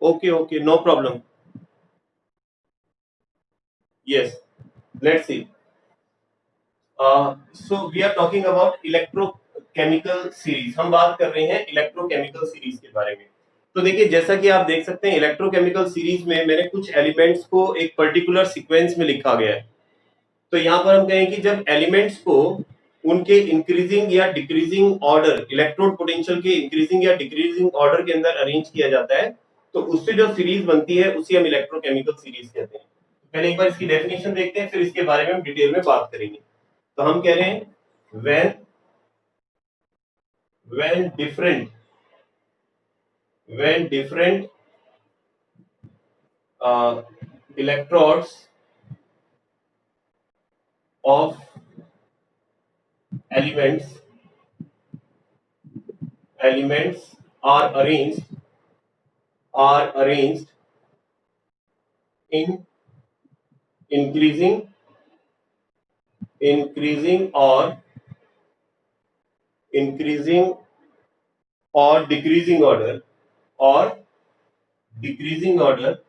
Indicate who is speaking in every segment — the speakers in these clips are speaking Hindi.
Speaker 1: Okay, no problem. Yes, let's see. So we are talking about electrochemical series. हम बात कर रहे हैं इलेक्ट्रोकेमिकल सीरीज के बारे में. तो देखिए, जैसा कि आप देख सकते हैं, इलेक्ट्रोकेमिकल सीरीज में मैंने कुछ एलिमेंट्स को एक पर्टिकुलर सीक्वेंस में लिखा गया है. तो यहाँ पर हम कहें कि जब एलिमेंट्स को उनके इंक्रीजिंग या डिक्रीजिंग ऑर्डर, इलेक्ट्रोड पोटेंशियल के इंक्रीजिंग या डिक्रीजिंग ऑर्डर के अंदर अरेंज किया जाता है, तो उससे जो सीरीज बनती है उसी हम इलेक्ट्रोकेमिकल सीरीज कहते हैं. पहले एक बार इसकी डेफिनेशन देखते हैं, फिर इसके बारे में हम डिटेल में बात करेंगे. तो हम कह रहे हैं when different electrodes of elements are arranged in increasing or decreasing order, or decreasing order,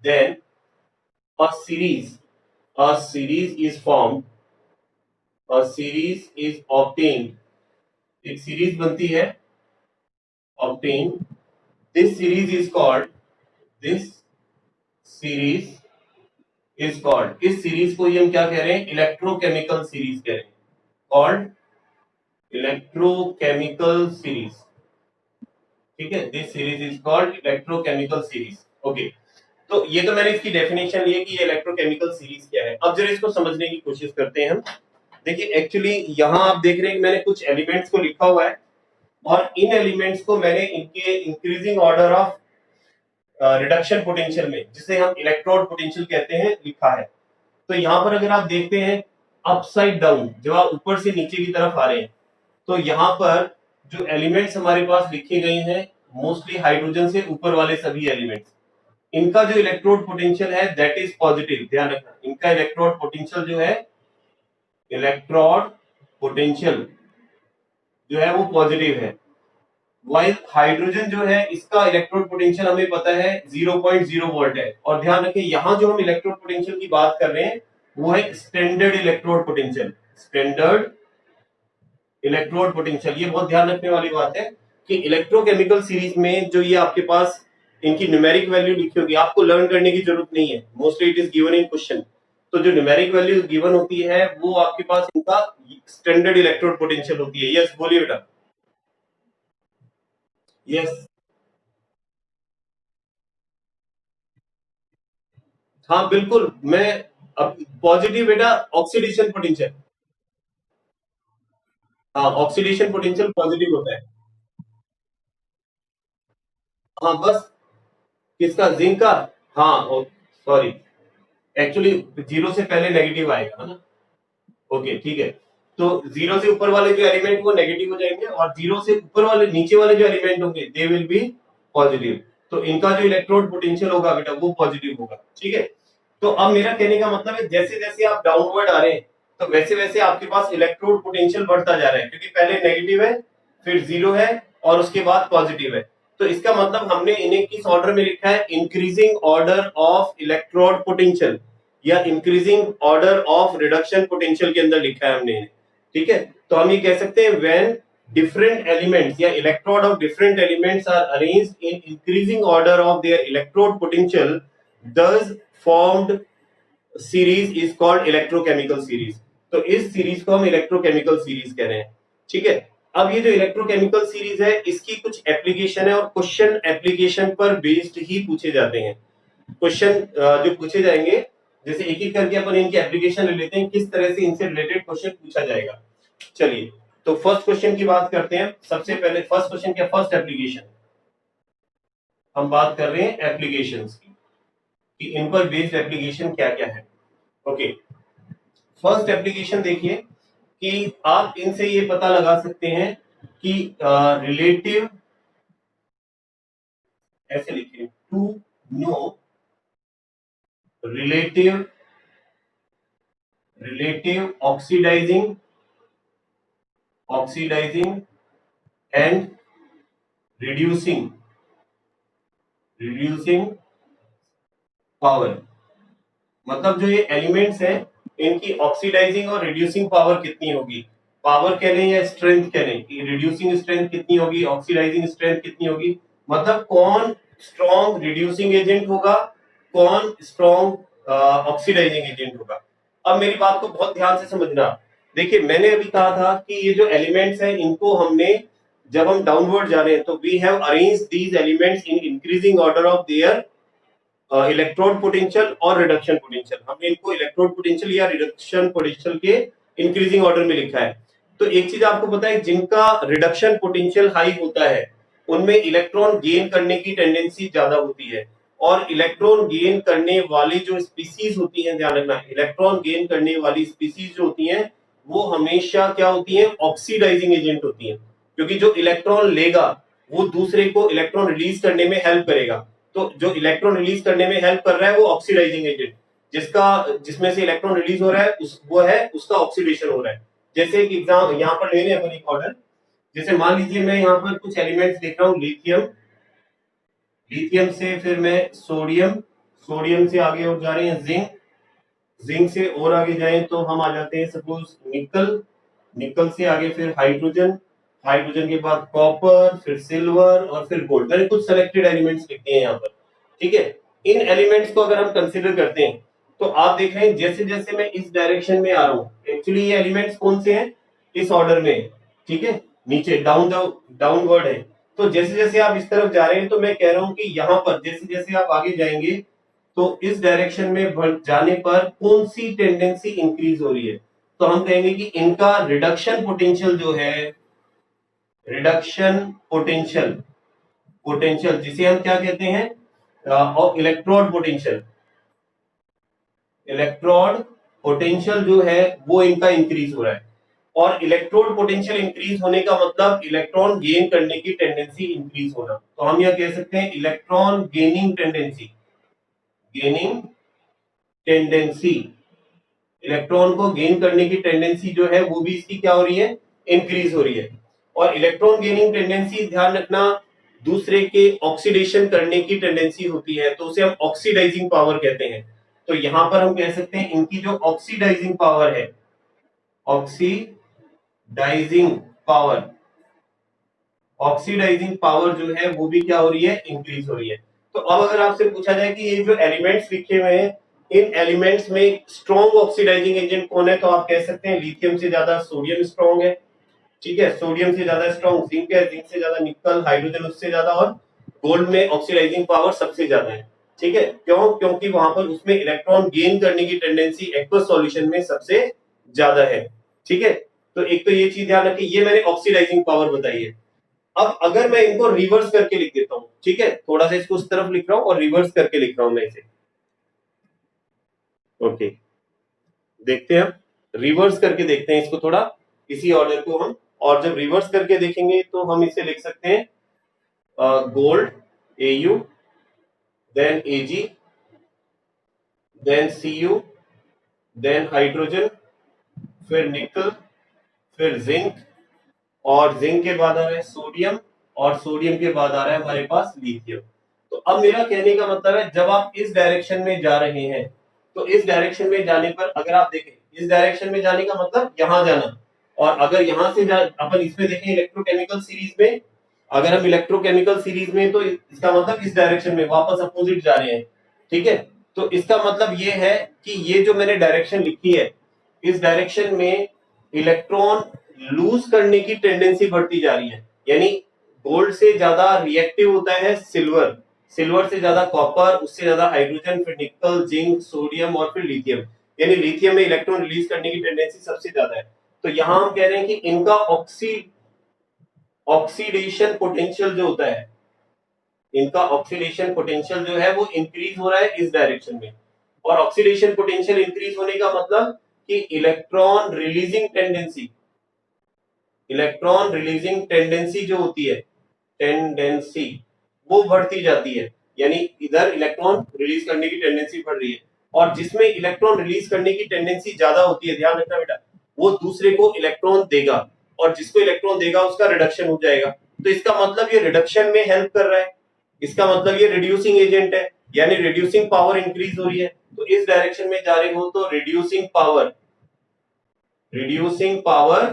Speaker 1: then a series is formed, a series is obtained. एक सीरीज बनती है, obtained. This series is called इस सीरीज को ही हम क्या कह रहे हैं? इलेक्ट्रोकेमिकल सीरीज कह रहे हैं. Called electrochemical series. ठीक है, this series is called electrochemical series. Okay, तो ये तो मैंने इसकी डेफिनेशन ली है कि ये इलेक्ट्रोकेमिकल सीरीज क्या है. अब जरा इसको समझने की कोशिश करते हैं हम. देखिए, एक्चुअली यहाँ आप देख रहे हैं कि मैंने कुछ एलिमेंट्स को लिखा हुआ है, और इन एलिमेंट्स को मैंने इनके increasing order of reduction potential में, जिसे हम इलेक्ट्रोड पोटेंशियल कहते हैं, लिखा है. तो यहाँ पर अगर आप देखते हैं अपसाइड डाउन, जब आप ऊपर से नीचे की तरफ आ रहे हैं, तो यहाँ पर जो एलिमेंट्स हमारे पास लिखे गए हैं, मोस्टली हाइड्रोजन से ऊपर वाले सभी एलिमेंट्स, इनका जो इलेक्ट्रोड पोटेंशियल है दैट इज पॉजिटिव. ध्यान रखना, इनका इलेक्ट्रोड पोटेंशियल जो है, इलेक्ट्रोड पोटेंशियल जो है वो पॉजिटिव है. वाइल हाइड्रोजन जो है, इसका इलेक्ट्रोड पोटेंशियल हमें पता है 0.0 वोल्ट है. और ध्यान रखें, यहाँ जो हम इलेक्ट्रोड पोटेंशियल की बात कर रहे हैं वो है standard electrode potential. Standard electrode potential, ये बहुत ध्यान रखने वाली बात है कि इलेक्ट्रोकेमिकल सीरीज में जो ये आपके पास इनकी न्यूमेरिक वैल्यू लिखी होगी, आपको लर्न करने की जरूरत नहीं है, mostly it is given in question. तो जो न्यूमेरिक वैल्यू गिवन होती है वो आपके पास इनका स्टैंडर्ड इलेक्ट्रोड पोटेंशियल होती है. यस, बोलिए बेटा. यस, हाँ बिल्कुल. मैं अब पॉजिटिव बेटा ऑक्सीडेशन पोटेंशियल. हाँ, ऑक्सीडेशन पोटेंशियल पॉजिटिव होता है. हाँ बस, किसका? जिंक का. हाँ, सॉरी, एक्चुअली जीरो से पहले नेगेटिव आएगा, है ना. ओके, ठीक है. तो जीरो से ऊपर वाले जो एलिमेंट वो नेगेटिव हो जाएंगे, और जीरो से ऊपर वाले नीचे वाले जो एलिमेंट होंगे दे विल बी पॉजिटिव. तो इनका जो इलेक्ट्रोड पोटेंशियल होगा बेटा वो पॉजिटिव होगा. ठीक है. तो अब मेरा कहने का मतलब है, जैसे जैसे आप डाउनवर्ड आ रहे हैं, तो वैसे वैसे आपके पास इलेक्ट्रोड पोटेंशियल बढ़ता जा रहा है, क्योंकि पहले नेगेटिव है, फिर जीरो है, और उसके बाद पॉजिटिव है. तो इसका मतलब हमने इन्हें किस ऑर्डर में लिखा है? Increasing order of electrode potential, या increasing order of reduction potential के अंदर लिखा है हमने. ठीक है. तो हम ये कह सकते हैं व्हेन different elements या electrode of different elements are arranged in increasing order of their electrode potential, thus formed series is called electrochemical series. तो इस सीरीज को हम इलेक्ट्रोकेमिकल सीरीज कह रहे हैं. ठीक है. अब ये जो इलेक्ट्रोकेमिकल सीरीज है, इसकी कुछ एप्लीकेशन है, और क्वेश्चन एप्लीकेशन पर बेस्ड ही पूछे जाते हैं. क्वेश्चन जो पूछे जाएंगे, जैसे एक एक करके अपन इनकी एप्लीकेशन ले लेते हैं, किस तरह से इनसे रिलेटेड क्वेश्चन पूछा जाएगा. चलिए, तो फर्स्ट क्वेश्चन की बात करते हैं. सबसे पहले फर्स्ट क्वेश्चन क्या? First application. हम बात कर रहे हैं एप्लीकेशंस की, कि इन पर बेस्ड एप्लीकेशन क्या क्या है. ओके, फर्स्ट एप्लीकेशन देखिए कि आप इनसे ये पता लगा सकते हैं कि रिलेटिव, ऐसे लिखिए, to know relative oxidising and reducing power. मतलब जो ये एलिमेंट्स हैं इनकी ऑक्सीडाइजिंग और रिड्यूसिंग पावर कितनी होगी, पावर कह लें या स्ट्रेंथ कह लें, कि रिड्यूसिंग स्ट्रेंथ कितनी होगी, ऑक्सीडाइजिंग स्ट्रेंथ कितनी होगी, मतलब कौन स्ट्रॉन्ग रिड्यूसिंग एजेंट होगा, कौन स्ट्रॉन्ग ऑक्सीडाइजिंग एजेंट होगा। अब मेरी बात को बहुत ध्यान से समझना। देखिए मैंने अभी कहा था कि ये जो एलिमेंट्स हैं इनको हमने, जब हम डाउनवर्ड जा रहे हैं तो we have arrange these elements in increasing order of their electrode potential और रिडक्शन पोटेंशियल। हमने इनको इलेक्ट्रोड पोटेंशियल या रिडक्शन पोटेंशियल के इंक्रीजिंग ऑर्डर में लिखा है। तो एक चीज आपको पता है, जिनका रिडक्शन पोटेंशियल हाई होता है उनमें इलेक्ट्रॉन गेन करने की टेंडेंसी ज्यादा होती है, और इलेक्ट्रॉन गेन करने वाली जो स्पीसीज होती हैं, ध्यान रखना, इलेक्ट्रॉन गेन करने वाली स्पीसीज जो होती हैं वो हमेशा क्या होती हैं, ऑक्सीडाइजिंग एजेंट होती हैं, क्योंकि जो इलेक्ट्रॉन लेगा वो दूसरे को इलेक्ट्रॉन रिलीज करने में हेल्प करेगा। तो जो इलेक्ट्रॉन रिलीज करने में हेल्प कर रहा है वो ऑक्सीडाइजिंग एजेंट, जिसमें से इलेक्ट्रॉन रिलीज हो रहा है वो है उसका ऑक्सीडेशन हो रहा है। जैसे एक एग्जाम यहाँ पर ले रहे हैं अपन एक ऑर्डर, जैसे मान लीजिए मैं यहाँ पर कुछ एलिमेंट्स देख रहा हूँ, लिथियम, लिथियम से फिर मैं सोडियम, सोडियम से आगे और जा रहे हैं जिंक, जिंक से और आगे जाएं तो हम आ जाते हैं सपोज निकल, निकल से आगे फिर हाइड्रोजन, हाइड्रोजन के बाद कॉपर, फिर सिल्वर और फिर गोल्ड। मैंने कुछ सेलेक्टेड एलिमेंट्स लिखे हैं यहाँ पर, ठीक है। इन एलिमेंट्स को अगर हम कंसिडर करते हैं तो आप देख रहे हैं जैसे जैसे मैं इस डायरेक्शन में आ रहा हूँ, एक्चुअली ये एलिमेंट्स कौन से हैं, इस ऑर्डर में, ठीक है, नीचे डाउनवर्ड है। तो जैसे जैसे आप इस तरफ जा रहे हैं तो मैं कह रहा हूं कि यहाँ पर जैसे जैसे आप आगे जाएंगे तो इस डायरेक्शन में बढ़ जाने पर कौन सी टेंडेंसी इंक्रीज हो रही है, तो हम कहेंगे कि इनका रिडक्शन पोटेंशियल जो है, रिडक्शन पोटेंशियल, पोटेंशियल जिसे हम क्या कहते हैं, और इलेक्ट्रोड पोटेंशियल, इलेक्ट्रोड पोटेंशियल जो है वो इनका इंक्रीज हो रहा है। और इलेक्ट्रोड पोटेंशियल इंक्रीज होने का मतलब इलेक्ट्रॉन गेन करने की टेंडेंसी इंक्रीज होना, तो हम यह कह सकते हैं electron gaining tendency, gaining tendency, electron को गेन करने की टेंडेंसी जो है वो भी इसकी क्या हो रही है, इंक्रीज हो रही है। और इलेक्ट्रॉन गेनिंग टेंडेंसी ध्यान रखना दूसरे के ऑक्सीडेशन करने की टेंडेंसी होती है, तो उसे हम ऑक्सीडाइजिंग पावर कहते हैं। तो यहां पर हम कह सकते हैं इनकी जो ऑक्सीडाइजिंग पावर है, ऑक्सीडाइजिंग पावर, ऑक्सीडाइजिंग पावर जो है वो भी क्या हो रही है, इंक्रीज हो रही है। तो अब अगर आपसे पूछा जाए कि ये जो एलिमेंट्स लिखे हुए हैं इन एलिमेंट्स में स्ट्रॉन्ग ऑक्सीडाइजिंग एजेंट कौन है, तो आप कह सकते हैं लिथियम से ज्यादा सोडियम स्ट्रॉन्ग है, ठीक है, सोडियम से ज्यादा स्ट्रॉन्ग जिंक है, जिंक से ज्यादा निकल, हाइड्रोजन उससे ज्यादा, और गोल्ड में ऑक्सीडाइजिंग पावर सबसे ज्यादा है, ठीक है। क्यों, क्योंकि वहां पर उसमें इलेक्ट्रॉन गेन करने की टेंडेंसी एक्वस सॉल्यूशन में सबसे ज्यादा है, ठीक है। तो एक तो ये चीज ध्यान रखिए, ये मैंने ऑक्सीडाइजिंग पावर बताई है। अब अगर मैं इनको रिवर्स करके लिख देता हूं, ठीक है, थोड़ा सा इसको उस तरफ लिख रहा हूं और रिवर्स करके लिख रहा हूं मैं इसे, ओके, देखते हैं, रिवर्स करके देखते हैं इसको थोड़ा, इसी ऑर्डर को हम, और जब रिवर्स करके देखेंगे तो हम इसे लिख सकते हैं gold AU, then AG, then CU, then hydrogen, फिर निकल, फिर जिंक, और जिंक के बाद आ रहा है सोडियम, और सोडियम के बाद आ रहा है हमारे पास लिथियम। तो अब मेरा कहने का मतलब है जब आप इस डायरेक्शन में जा रहे हैं तो इस डायरेक्शन में जाने पर अगर आप देखें, इस डायरेक्शन में जाने का मतलब यहां जाना, और अगर यहां से अपन इसमें देखें इलेक्ट्रोकेमिकल सीरीज में, अगर हम इलेक्ट्रोकेमिकल सीरीज में तो इसका मतलब इस डायरेक्शन में वापस अपोजिट जा रहे हैं, ठीक है। तो इसका मतलब ये है कि ये जो मैंने डायरेक्शन लिखी है इस डायरेक्शन में इलेक्ट्रॉन लूज करने की टेंडेंसी बढ़ती जा रही है, यानी गोल्ड से ज्यादा रिएक्टिव होता है सिल्वर, सिल्वर से ज्यादा कॉपर, उससे ज्यादा हाइड्रोजन, फिर निकल, जिंक, सोडियम और फिर लिथियम, यानी लिथियम में इलेक्ट्रॉन रिलीज करने की टेंडेंसी सबसे ज्यादा है। तो यहां हम कह रहे हैं कि इनका ऑक्सीडेशन पोटेंशियल जो होता है, इनका ऑक्सीडेशन पोटेंशियल जो है वो इंक्रीज हो रहा है इस डायरेक्शन में। और ऑक्सीडेशन पोटेंशियल इंक्रीज होने का मतलब कि electron releasing tendency, electron releasing tendency जो होती है, टेंडेंसी वो बढ़ती जाती है, यानी इधर इलेक्ट्रॉन रिलीज करने की टेंडेंसी बढ़ रही है, और जिसमें इलेक्ट्रॉन रिलीज करने की टेंडेंसी ज्यादा होती है, ध्यान रखना बेटा, वो दूसरे को इलेक्ट्रॉन देगा, और जिसको इलेक्ट्रॉन देगा उसका रिडक्शन हो जाएगा, तो इसका मतलब ये रिडक्शन में हेल्प कर रहा है, इसका मतलब ये रिड्यूसिंग एजेंट है, यानी रिड्यूसिंग पावर इंक्रीज हो रही है। तो इस डायरेक्शन में जा रहे हो तो रिड्यूसिंग पावर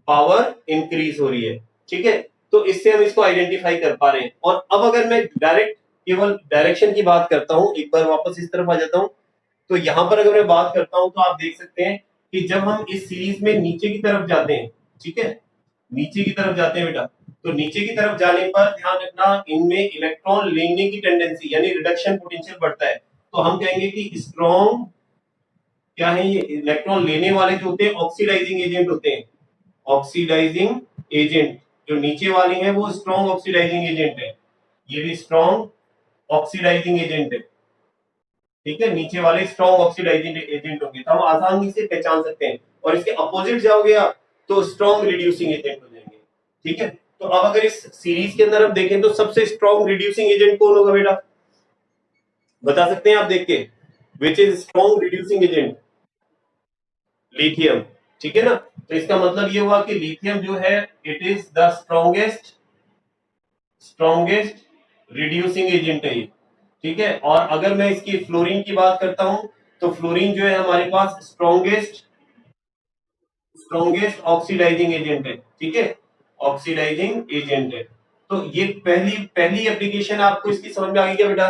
Speaker 1: पावर इंक्रीज हो रही है। ठीक है, तो इससे हम इसको आइडेंटिफाई कर पा रहे हैं। और अब अगर मैं डायरेक्ट केवल डायरेक्शन की बात करता हूं, एक बार वापस इस तरफ आ जाता हूं, तो यहां पर अगर मैं बात करता हूं तो आप देख सकते हैं कि जब हम इस सीरीज में नीचे की तरफ जाते हैं, ठीक है, नीचे की तरफ जाते हैं बेटा, तो नीचे की तरफ जाने पर ध्यान रखना इनमें इलेक्ट्रॉन लेने की टेंडेंसी यानी रिडक्शन पोटेंशियल बढ़ता है। तो हम कहेंगे कि स्ट्रॉन्ग क्या है, ये इलेक्ट्रॉन लेने वाले जो होते हैं ऑक्सीडाइजिंग एजेंट होते हैं, ऑक्सीडाइजिंग एजेंट। जो नीचे वाले हैं वो स्ट्रॉन्ग ऑक्सीडाइजिंग एजेंट है, ये भी स्ट्रॉन्ग ऑक्सीडाइजिंग एजेंट है। ठीक है, नीचे वाले स्ट्रॉन्ग ऑक्सीडाइजिंग एजेंट होंगे, तो हम आसानी से पहचान सकते हैं। और इसके अपोजिट जाओगे आप तो स्ट्रॉन्ग रिड्यूसिंग एजेंट हो जाएंगे। ठीक है, तो अब अगर इस सीरीज के अंदर हम देखें तो सबसे स्ट्रॉन्ग रिड्यूसिंग एजेंट कौन होगा बेटा, बता सकते हैं आप देख के, which is strong reducing agent? Lithium. ठीक है ना, तो इसका मतलब ये हुआ कि लिथियम जो है it is the strongest reducing agent है ये। ठीक है, और अगर मैं इसकी फ्लोरीन की बात करता हूं तो फ्लोरीन जो है हमारे पास स्ट्रॉन्गेस्ट ऑक्सीडाइजिंग एजेंट है। ठीक है, ऑक्सीडाइजिंग एजेंट है। तो ये पहली पहली एप्लीकेशन आपको इसकी समझ में आ गई क्या बेटा,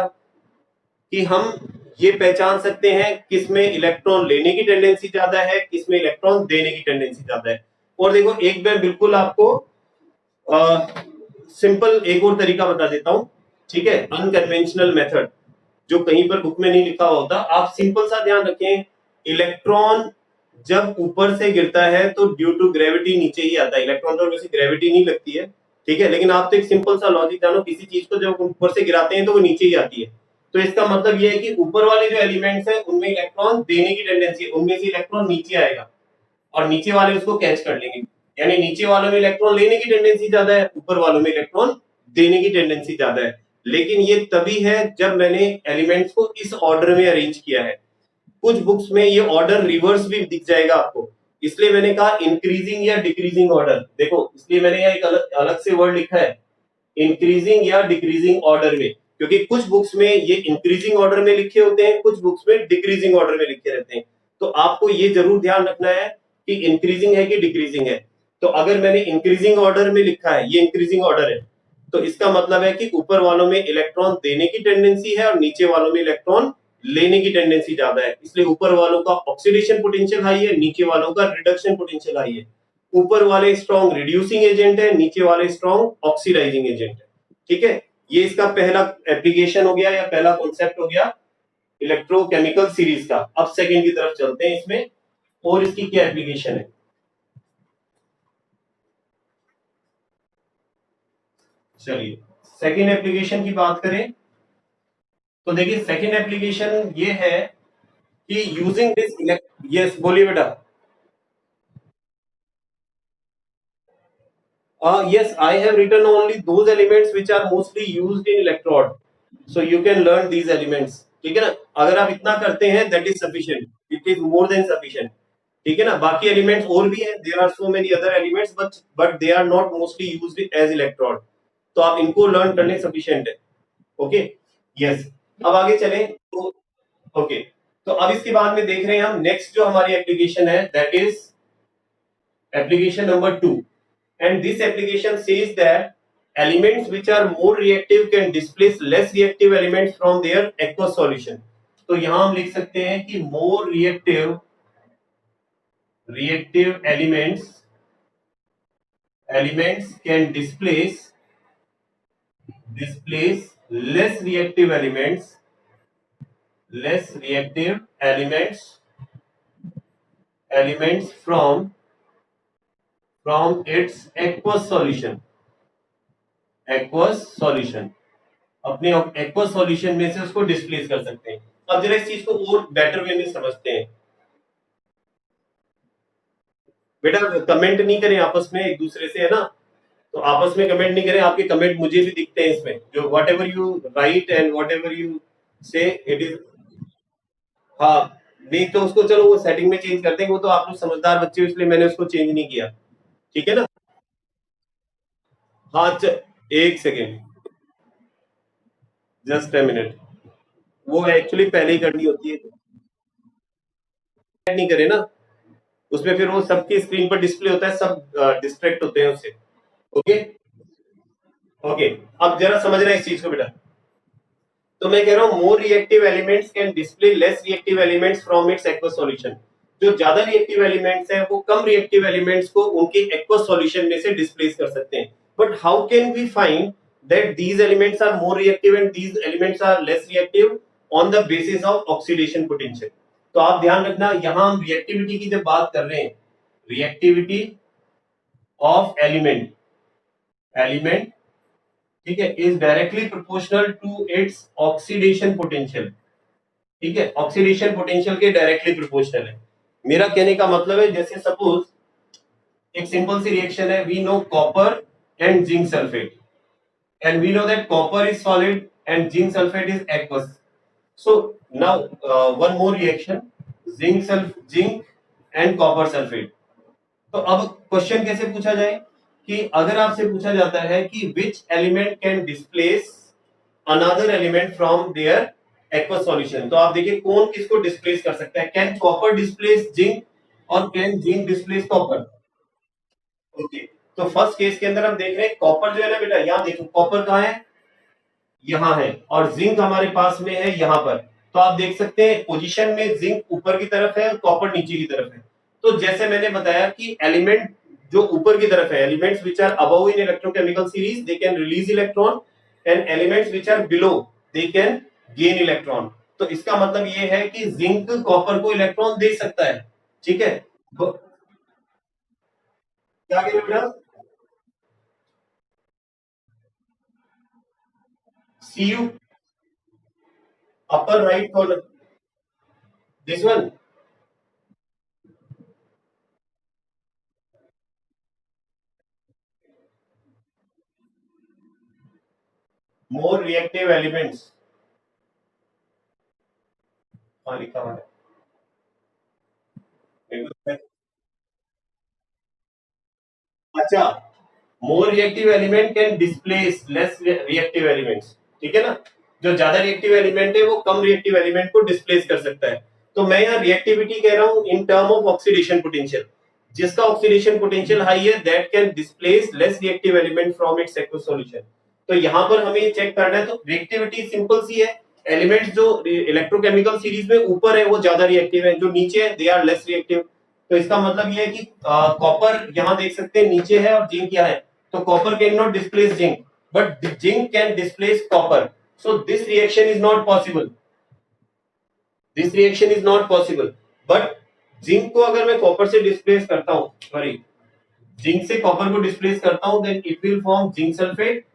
Speaker 1: कि हम ये पहचान सकते हैं किसमें इलेक्ट्रॉन लेने की टेंडेंसी ज्यादा है, किसमें इलेक्ट्रॉन देने की टेंडेंसी ज्यादा है। और देखो एक बार बिल्कुल आपको सिंपल एक और तरीका बता देता हूं। ठीक है, अनकन्वेंशनल मेथड जो कहीं पर बुक में नहीं लिखा होता, आप सिंपल सा ध्यान रखें, इलेक्ट्रॉन जब ऊपर से गिरता है तो ड्यू टू ग्रेविटी नीचे ही आता है। इलेक्ट्रॉन तो वैसे ग्रेविटी नहीं लगती है, ठीक है, लेकिन आप तो एक सिंपल सा लॉजिक जानो, किसी चीज को जब ऊपर से गिराते हैं तो वो नीचे ही आती है। तो इसका मतलब ये है कि ऊपर वाले जो एलिमेंट्स हैं उनमें इलेक्ट्रॉन देने की टेंडेंसी है, उनमें से इलेक्ट्रॉन नीचे आएगा और नीचे वाले उसको कैच कर लेंगे। यानी नीचे वालों में इलेक्ट्रॉन लेने की टेंडेंसी ज्यादा है, ऊपर वालों में इलेक्ट्रॉन देने की टेंडेंसी ज्यादा है। लेकिन ये तभी है जब मैंने एलिमेंट्स को इस ऑर्डर में अरेंज किया है। कुछ बुक्स में ये ऑर्डर रिवर्स भी दिख जाएगा आपको, इसलिए मैंने कहा इंक्रीजिंग या डिक्रीजिंग ऑर्डर। देखो इसलिए मैंने यहाँ एक अलग अलग से वर्ड लिखा है, इंक्रीजिंग या डिक्रीजिंग ऑर्डर में, क्योंकि कुछ बुक्स में ये इंक्रीजिंग ऑर्डर में लिखे होते हैं, कुछ बुक्स में डिक्रीजिंग ऑर्डर में लिखे रहते हैं। तो आपको ये जरूर ध्यान रखना है कि इंक्रीजिंग है कि डिक्रीजिंग है। तो अगर मैंने इंक्रीजिंग ऑर्डर में लिखा है, ये इंक्रीजिंग ऑर्डर है, तो इसका मतलब है कि ऊपर वालों में इलेक्ट्रॉन देने की टेंडेंसी है और नीचे वालों में इलेक्ट्रॉन लेने की टेंडेंसी ज्यादा है। इसलिए ऊपर वालों का ऑक्सीडेशन पोटेंशियल हाई है, नीचे वालों का रिडक्शन पोटेंशियल हाई है। ऊपर वाले स्ट्रॉन्ग रिड्यूसिंग एजेंट है, नीचे वाले स्ट्रॉन्ग ऑक्सीडाइजिंग एजेंट है। ठीक है, ये इसका पहला एप्लीकेशन हो गया या पहला कॉन्सेप्ट हो गया इलेक्ट्रोकेमिकल सीरीज का। अब सेकंड की तरफ चलते हैं इसमें, और इसकी क्या एप्लीकेशन है। चलिए सेकंड एप्लीकेशन की बात करें तो देखिए सेकंड एप्लीकेशन ये है कि यूजिंग दिस, यस बोलिए बेटा। Yes, I have written only those elements which are mostly used in electrode. So you can learn these elements. ठीक है ना, अगर आप इतना करते हैं that is sufficient. It is more than sufficient. ठीक है ना, बाकी एलिमेंट्स और भी हैं, there are so many other elements but they are not mostly used as electrode. तो आप इनको लर्न करने sufficient है। ओके, यस, अब आगे चलें तो ओके, तो अब इसके बाद में देख रहे हैं हम नेक्स्ट जो हमारी एप्लीकेशन है that is application number 2, and this application says that elements which are more reactive can displace less reactive elements from their aqueous solution। तो यहां हम लिख सकते हैं कि more reactive elements can displace less reactive elements from its aqueous solution, अपने एक्वस सॉल्यूशन में से उसको डिस्प्लेस कर सकते हैं। अब जरा इस चीज को और बेटर वे में समझते हैं। बेटा कमेंट नहीं करें आपस में एक दूसरे से, है ना, तो आपस में कमेंट नहीं करें, आपके कमेंट मुझे भी दिखते हैं इसमें, जो what ever you right and what ever you से इट इज। हाँ, नहीं तो उसको चलो वो सेटिंग में चेंज करते हैं, वो तो आप लोग समझदार बच्चे हो इसलिए मैंने उसको चेंज नहीं किया। ठीक है ना, हाँ एक सेकेंड, जस्ट अ मिनट, वो एक्चुअली पहले ही करनी होती है, नहीं करे ना उसमें, फिर वो सबकी स्क्रीन पर डिस्प्ले होता है, सब डिस्ट्रैक्ट होते हैं उससे। ओके ओके, अब जरा समझना इस चीज को बेटा। तो मैं कह रहा हूं मोर reactive elements can display less reactive elements from its aqueous solution. जो ज्यादा रिएक्टिव एलिमेंट्स हैं वो कम रिएक्टिव एलिमेंट्स को उनके एक्वस सॉल्यूशन में से डिस्प्लेस कर सकते हैं। But how can we find that these elements are more reactive and these elements are less reactive on the basis of oxidation potential. तो आप ध्यान रखना, यहां हम रिएक्टिविटी की जब बात कर रहे हैं, रिएक्टिविटी ऑफ एलिमेंट, एलिमेंट, ठीक है, is directly proportional to its oxidation potential. ठीक है, ऑक्सीडेशन पोटेंशियल के डायरेक्टली प्रोपोर्शनल है। मेरा कहने का मतलब है, जैसे सपोज एक सिंपल सी रिएक्शन है, we know copper and zinc sulphate, and we know that copper is solid and zinc sulfate is aqueous. So now one more reaction, zinc and copper sulfate. तो अब क्वेश्चन कैसे पूछा जाए कि अगर आपसे पूछा जाता है कि which element can displace another element from their aqueous solution, तो आप देखिए कौन किसको डिस्प्लेस कर सकता है। कैन कॉपर डिस्प्लेस जिंक और can zinc displace copper? Okay, तो फर्स्ट केस के अंदर हम देख रहे हैं कॉपर जो है ना बेटा, यहां देखो कॉपर कहां है, यहां है, और जिंक हमारे पास में है यहां पर। तो आप देख सकते हैं पोजीशन में जिंक ऊपर की तरफ है और कॉपर नीचे की तरफ है। तो जैसे मैंने बताया कि एलिमेंट जो ऊपर की तरफ है, elements which are above in electrochemical series they can release electron, and elements which are below they can gain electron. तो इसका मतलब ये है कि जिंक कॉपर को इलेक्ट्रॉन दे सकता है। ठीक है, तो क्या करें बेटा, see you upper right corner, this one, more reactive elements, हाँ लिखा हुआ है। अच्छा, more reactive element can displace less reactive elements. ठीक है ना, जो ज्यादा रिएक्टिव एलिमेंट है वो कम रिएक्टिव एलिमेंट को डिस्प्लेस कर सकता है। तो मैं यहाँ रिएक्टिविटी कह रहा हूं in term of oxidation potential. जिसका ऑक्सीडेशन पोटेंशियल हाई है that can displace less reactive element from its aqueous solution. तो यहाँ पर हमें चेक करना है, तो रिएक्टिविटी सिंपल सी है, एलिमेंट्स जो इलेक्ट्रोकेमिकल सीरीज में ऊपर है वो ज्यादा रिएक्टिव है, जो नीचे है दे आर लेस रिएक्टिव। तो इसका मतलब ये है कि कॉपर यहाँ देख सकते हैं नीचे है और जिंक यहाँ है, तो copper can not displace zinc but zinc can displace copper. So this reaction is not possible, this reaction is not possible. But zinc को अगर मैं कॉपर से डिस्प्लेस करता हूँ, सॉरी, जिंक से कॉपर को डिस्प्लेस करता हूँ, then it will form zinc sulphate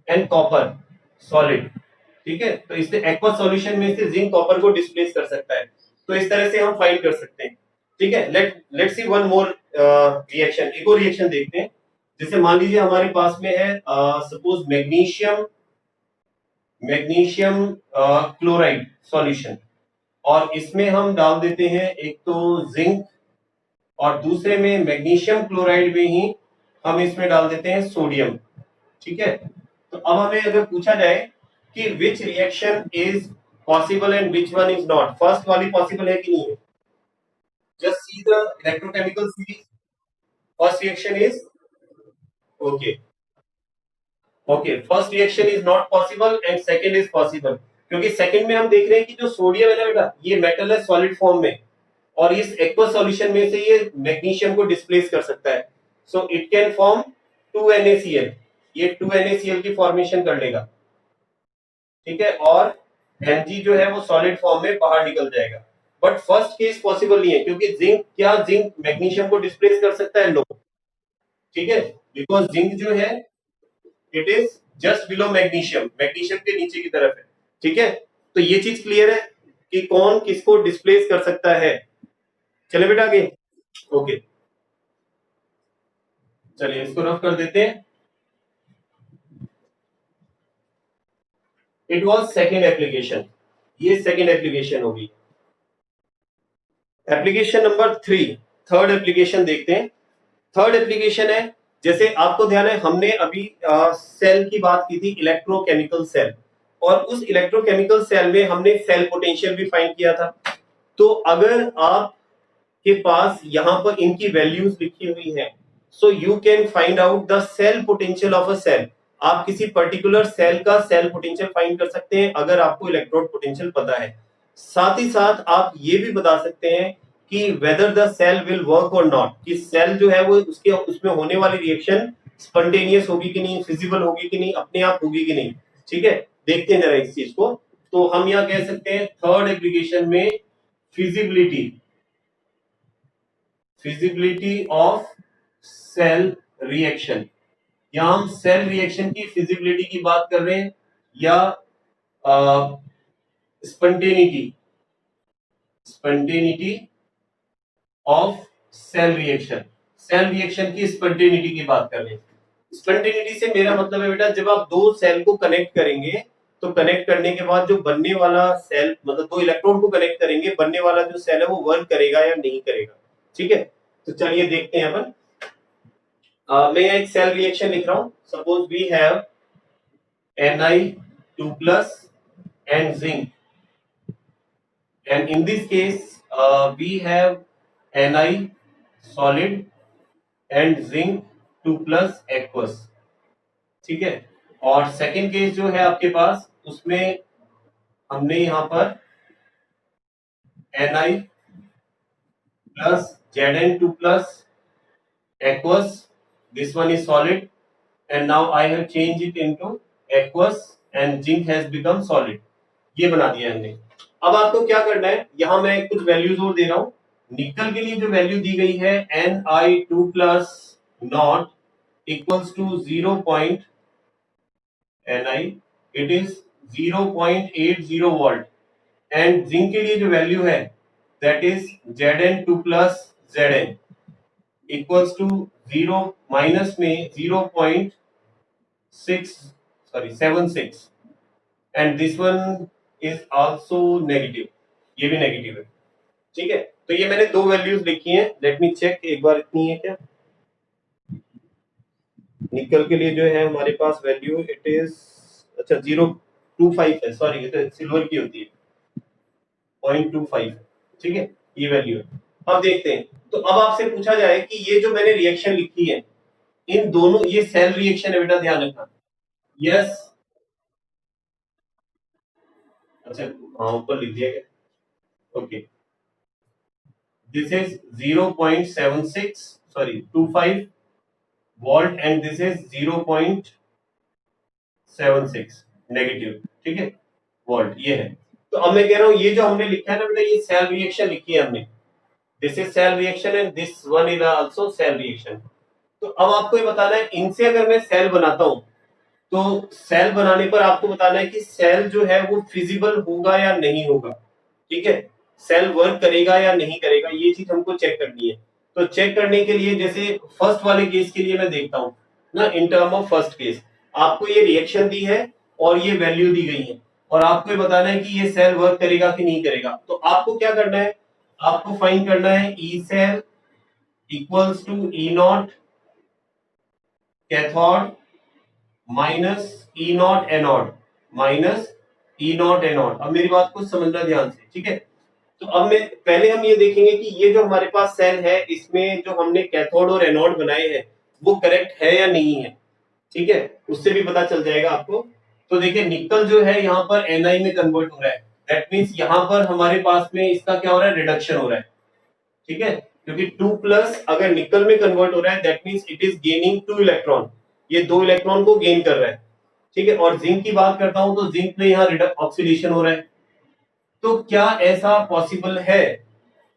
Speaker 1: and copper solid. ठीक है, तो इससे एक्वस सॉल्यूशन में से जिंक कॉपर को डिस्प्लेस कर सकता है। तो इस तरह से हम फाइंड कर सकते हैं। ठीक है, let's see one more reaction, एक और रिएक्शन देखते हैं। जैसे मान लीजिए हमारे पास में है suppose magnesium, magnesium chloride solution, और इसमें हम डाल देते हैं एक तो जिंक, और दूसरे में मैग्नीशियम क्लोराइड में ही हम इसमें डाल देते हैं सोडियम। ठीक है, तो अब हमें अगर पूछा जाए कि which reaction is possible and which one is not, first वाली पॉसिबल है कि नहीं है, just see the electrochemical series, first reaction is okay, okay, first reaction is not possible and second is possible, क्योंकि सेकंड में हम देख रहे हैं कि जो सोडियम है ना बेटा, ये मेटल है सॉलिड फॉर्म में, और इस एक्वस सॉल्यूशन में से ये मैग्नीशियम को डिस्प्लेस कर सकता है। So it can form 2NaCl, ये 2NaCl की फॉर्मेशन कर लेगा। ठीक है, और Mg जो है वो सॉलिड फॉर्म में बाहर निकल जाएगा। बट फर्स्ट केस पॉसिबल नहीं है, क्योंकि जिंक, क्या जिंक मैग्नीशियम को डिस्प्लेस कर सकता है? नो। ठीक है, बिकॉज जिंक जो है it is just below magnesium, magnesium के नीचे की तरफ है। ठीक है, तो ये चीज क्लियर है कि कौन किसको डिस्प्लेस कर सकता है। चले बेटा आगे, ओके, चलिए इसको रफ कर देते हैं। इट वॉज सेकेंड एप्लीकेशन, ये सेकेंड एप्लीकेशन होगी। एप्लीकेशन नंबर 3, थर्ड एप्लीकेशन देखते हैं। थर्ड एप्लीकेशन है जैसे आपको ध्यान है हमने अभी सेल की बात की थी, इलेक्ट्रोकेमिकल सेल, और उस इलेक्ट्रोकेमिकल सेल में हमने सेल पोटेंशियल भी फाइंड किया था। तो अगर आप के पास यहां पर इनकी वैल्यूज लिखी हुई हैं, so you can find out the cell potential of a cell. आप किसी पर्टिकुलर सेल का सेल पोटेंशियल फाइंड कर सकते हैं अगर आपको इलेक्ट्रोड पोटेंशियल पता है। साथ ही साथ आप ये भी बता सकते हैं कि whether the cell will work or not, कि सेल जो है वो उसके उसमें होने वाली रिएक्शन स्पॉन्टेनियस होगी कि नहीं, फिजिबल होगी कि नहीं, अपने आप होगी कि नहीं। ठीक है, देखते हैं जरा इस चीज को। तो हम यहाँ कह सकते हैं थर्ड एप्लीकेशन में feasibility, feasibility of cell reaction. यहां हम सेल रिएक्शन की फिजिबिलिटी की बात कर रहे हैं या spontaneity, spontaneity of cell reaction, cell reaction की स्पॉन्टेनिटी की बात कर रहे हैं। स्पॉन्टेनिटी से मेरा मतलब है बेटा, जब आप दो सेल को कनेक्ट करेंगे तो कनेक्ट करने के बाद जो बनने वाला सेल, मतलब दो इलेक्ट्रॉन को कनेक्ट करेंगे, बनने वाला जो सेल है वो वर्क करेगा या नहीं करेगा। ठीक है, तो चलिए देखते हैं अपन। मैं एक सेल रिएक्शन लिख रहा हूं। Suppose we have Ni2+ and zinc, and in this case we have Ni solid and zinc 2+ aqueous। ठीक है, और सेकेंड केस जो है आपके पास, उसमें हमने यहां पर Ni plus Zn2+ aqueous, this one is solid, and now I have changed it into aqueous and zinc has become solid। ये बना दिया हमने। अब आपको क्या करना है, यहां मैं कुछ वैल्यूज और दे रहा हूं। निकल के लिए जो वैल्यू दी गई है Ni2+ not equals to 0. Ni it is 0.80 volt, and zinc के लिए जो वैल्यू है that is Zn2+ Zn equals to 0 minus में 0.76 and this one is also negative, ये भी नेगेटिव है। ठीक है, तो ये मैंने दो वैल्यूज लिखी हैं। लेट मी चेक एक बार, इतनी है क्या। निकल के लिए जो है हमारे पास वैल्यू इट इज, अच्छा 0.25 है, सॉरी ये तो सिल्वर की होती है, 0.25। ठीक है, ये वैल्यू है। अब देखते हैं, तो अब आपसे पूछा जाए कि ये जो मैंने रिएक्शन लिखी है, इन दोनों, ये सेल रिएक्शन है बेटा, ध्यान रखना। यस, अच्छा हाँ ऊपर लिख दिया गया। Okay, this is 0.76 sorry 25 volt and this is 0.76 negative. ठीक है, वोल्ट ये है। तो अब मैं कह रहा हूं ये जो हमने लिखा है ना बेटा, ये सेल रिएक्शन लिखी है हमने। This is cell reaction and this one is also cell reaction. तो अब आपको ये बताना है, इनसे अगर मैं सेल बनाता हूं तो सेल बनाने पर आपको बताना है कि सेल जो है वो फिजिबल होगा या नहीं होगा। ठीक है, सेल वर्क करेगा या नहीं करेगा, ये चीज हमको चेक करनी है। तो चेक करने के लिए जैसे फर्स्ट वाले केस के लिए मैं देखता हूं ना, in term of first case आपको ये रिएक्शन दी है और ये वैल्यू दी गई है, और आपको ये बताना है कि ये सेल वर्क करेगा कि नहीं करेगा। तो आपको क्या करना है, आपको फाइंड करना है E cell equals to E naught cathode minus E naught anode minus E naught anode. अब मेरी बात को समझना ध्यान से, ठीक है। तो अब मैं पहले हम ये देखेंगे कि ये जो हमारे पास सेल है, इसमें जो हमने कैथोड और एनोड बनाए हैं वो करेक्ट है या नहीं है। ठीक है, उससे भी पता चल जाएगा आपको। तो देखिए निकल जो है यहाँ पर Ni में कन्वर्ट हो रहा है, दैट मींस यहाँ पर हमारे पास में इसका क्या हो रहा है, रिडक्शन हो रहा है। ठीक है, क्योंकि 2+ अगर निकल में कन्वर्ट हो रहा है that means it is gaining 2 electron, ये 2 इलेक्ट्रॉन को गेन कर रहा है। ठीक है, और जिंक की बात करता हूं तो जिंक में यहाँ ऑक्सीडेशन हो रहा है। तो क्या ऐसा पॉसिबल है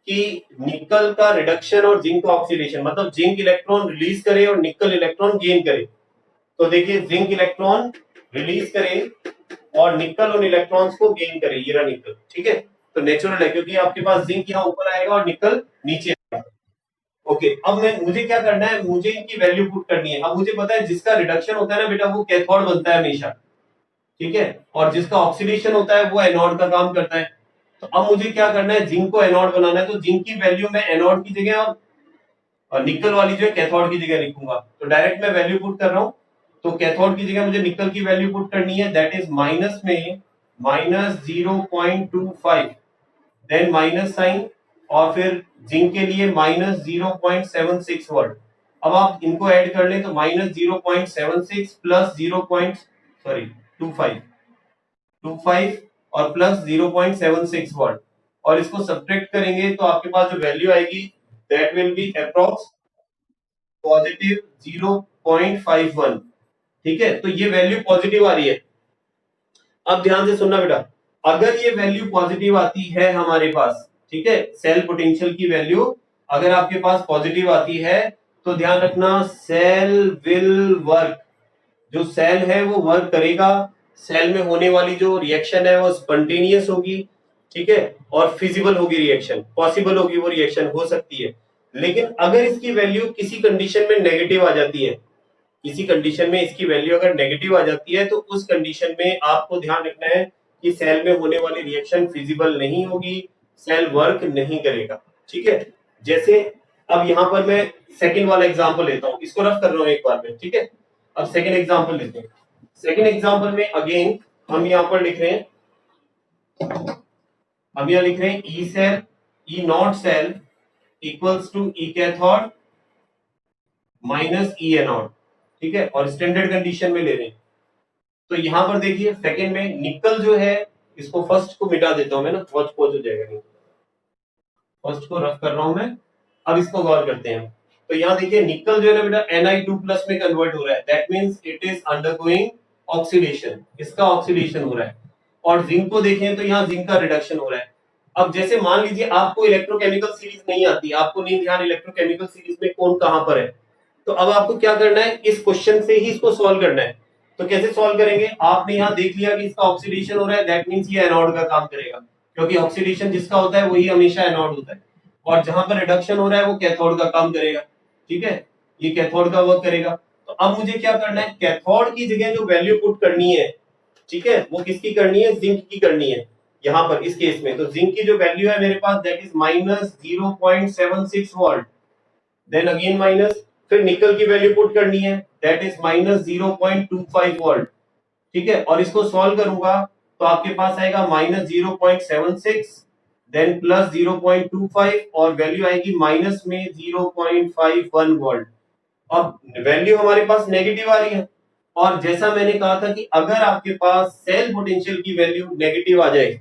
Speaker 1: कि निकल का रिडक्शन और जिंक का ऑक्सीडेशन, मतलब जिंक इलेक्ट्रॉन रिलीज करे और निकल इलेक्ट्रॉन गेन करे। तो देखिए जिंक इलेक्ट्रॉन रिलीज करे और निकल उन इलेक्ट्रॉन्स को गेन करे, ये रहा निकल। ठीक है, तो नेचुरल है क्योंकि आपके पास जिंक यहाँ ऊपर आएगा और निकल नीचे आएगा। ओके, अब मैं मुझे क्या करना है, मुझे इनकी वैल्यू पुट करनी है। अब मुझे पता है जिसका रिडक्शन होता है ना बेटा वो कैथोड बनता है हमेशा। ठीक है, और जिसका ऑक्सीडेशन होता है वो एनोड का काम करता है। तो अब मुझे क्या करना है, जिंक को एनोड बनाना है। तो जिंक की वैल्यू मैं एनोड की जगह और निकल वाली जो है कैथोड की जगह लिखूंगा। तो डायरेक्ट मैं वैल्यू पुट कर रहा हूं। तो कैथोड की जगह मुझे निकल की वैल्यू पुट करनी है, दैट इज माइनस में -0.25, देन माइनस साइन, और फिर जिंक के लिए -0.76 वोल्ट। अब आप इनको ऐड कर लें तो -0.76 प्लस 0.25 और प्लस 0.76 वोल्ट, और इसको सब्ट्रैक्ट करेंगे तो आपके पास जो वैल्यू आएगी that will be approx positive 0.51। ठीक है, तो ये वैल्यू पॉजिटिव आ रही है। अब ध्यान से सुनना बेटा, अगर ये वैल्यू पॉजिटिव आती है हमारे पास, ठीक है, सेल पोटेंशियल की वैल्यू अगर आपके पास पॉजिटिव आती है, तो ध्यान रखना सेल विल वर्क, जो सेल है वो वर्क करेगा। सेल में होने वाली जो रिएक्शन है वो स्पॉन्टेनियस होगी, ठीक है, और फिजिबल होगी, रिएक्शन पॉसिबल होगी, वो रिएक्शन हो सकती है। लेकिन अगर इसकी वैल्यू किसी कंडीशन में नेगेटिव आ जाती है, किसी कंडीशन में इसकी वैल्यू अगर नेगेटिव आ जाती है, तो उस कंडीशन में आपको ध्यान रखना है कि सेल में होने वाली रिएक्शन फिजिबल नहीं होगी, सेल वर्क नहीं करेगा। ठीक है, जैसे अब यहां पर मैं सेकंड वाला एग्जांपल लेता हूं, इसको रफ कर रहा हूं एक बार में। ठीक है, अब सेकंड एग्जांपल लेते हैं। सेकंड एग्जांपल में अगेन हम यहां पर लिख रहे हैं, हम यहां लिख रहे हैं E cell, E naught cell equals to E cathode minus E anode. ठीक है, और स्टैंडर्ड कंडीशन में ले रहे हैं। तो यहां पर देखिए सेकंड में निकल जो है, इसको फर्स्ट को मिटा देता हूं मैं ना, फर्स्ट को हो जाएगा, नहीं फर्स्ट को रफ कर रहा हूं मैं। अब इसको गौर करते हैं। तो यहाँ देखिए निकल जो है ना बेटा Ni2 प्लस में कन्वर्ट हो रहा है, that means it is undergoing oxidation, इसका ऑक्सीडेशन हो रहा है। और जिंक को देखें तो यहाँ जिंक का रिडक्शन हो रहा है। अब जैसे मान लीजिए आपको इलेक्ट्रोकेमिकल सीरीज नहीं आती, आपको नहीं ध्यान इलेक्ट्रोकेमिकल सीरीज में कौन कहां पर है, तो अब आपको क्या करना है, इस क्वेश्चन से ही इसको सॉल्व करना है। तो कैसे सॉल्व करेंगे, आपने यहाँ देख लिया कि इसका ऑक्सीडेशन हो रहा है, दैट मींस ये एनोड का काम करेगा, क्योंकि ऑक्सीडेशन जिसका होता है वही हमेशा एनोड होता है। और जहां पर रिडक्शन हो रहा है वो कैथोड का काम करेगा। ठीक है, ये कैथोड का वर्क करेगा। तो अब मुझे क्या करना है, कैथोड की जगह जो वैल्यू पुट करनी है, ठीक है, वो किसकी करनी है, जिंक की करनी है। यहाँ पर इस केस में तो जिंक की जो वैल्यू है मेरे पास that is -0.76 volt, then again minus, फिर निकल की वैल्यू पुट करनी है दैट इज -0.25 वोल्ट। ठीक है, और इसको सॉल्व करूंगा तो आपके पास आएगा -0.76, देन प्लस 0.25, और वैल्यू आएगी माइनस में 0.51 वोल्ट। अब वैल्यू हमारे पास नेगेटिव आ रही है, और जैसा मैंने कहा था कि अगर आपके पास सेल पोटेंशियल की वैल्यू नेगेटिव आ जाए,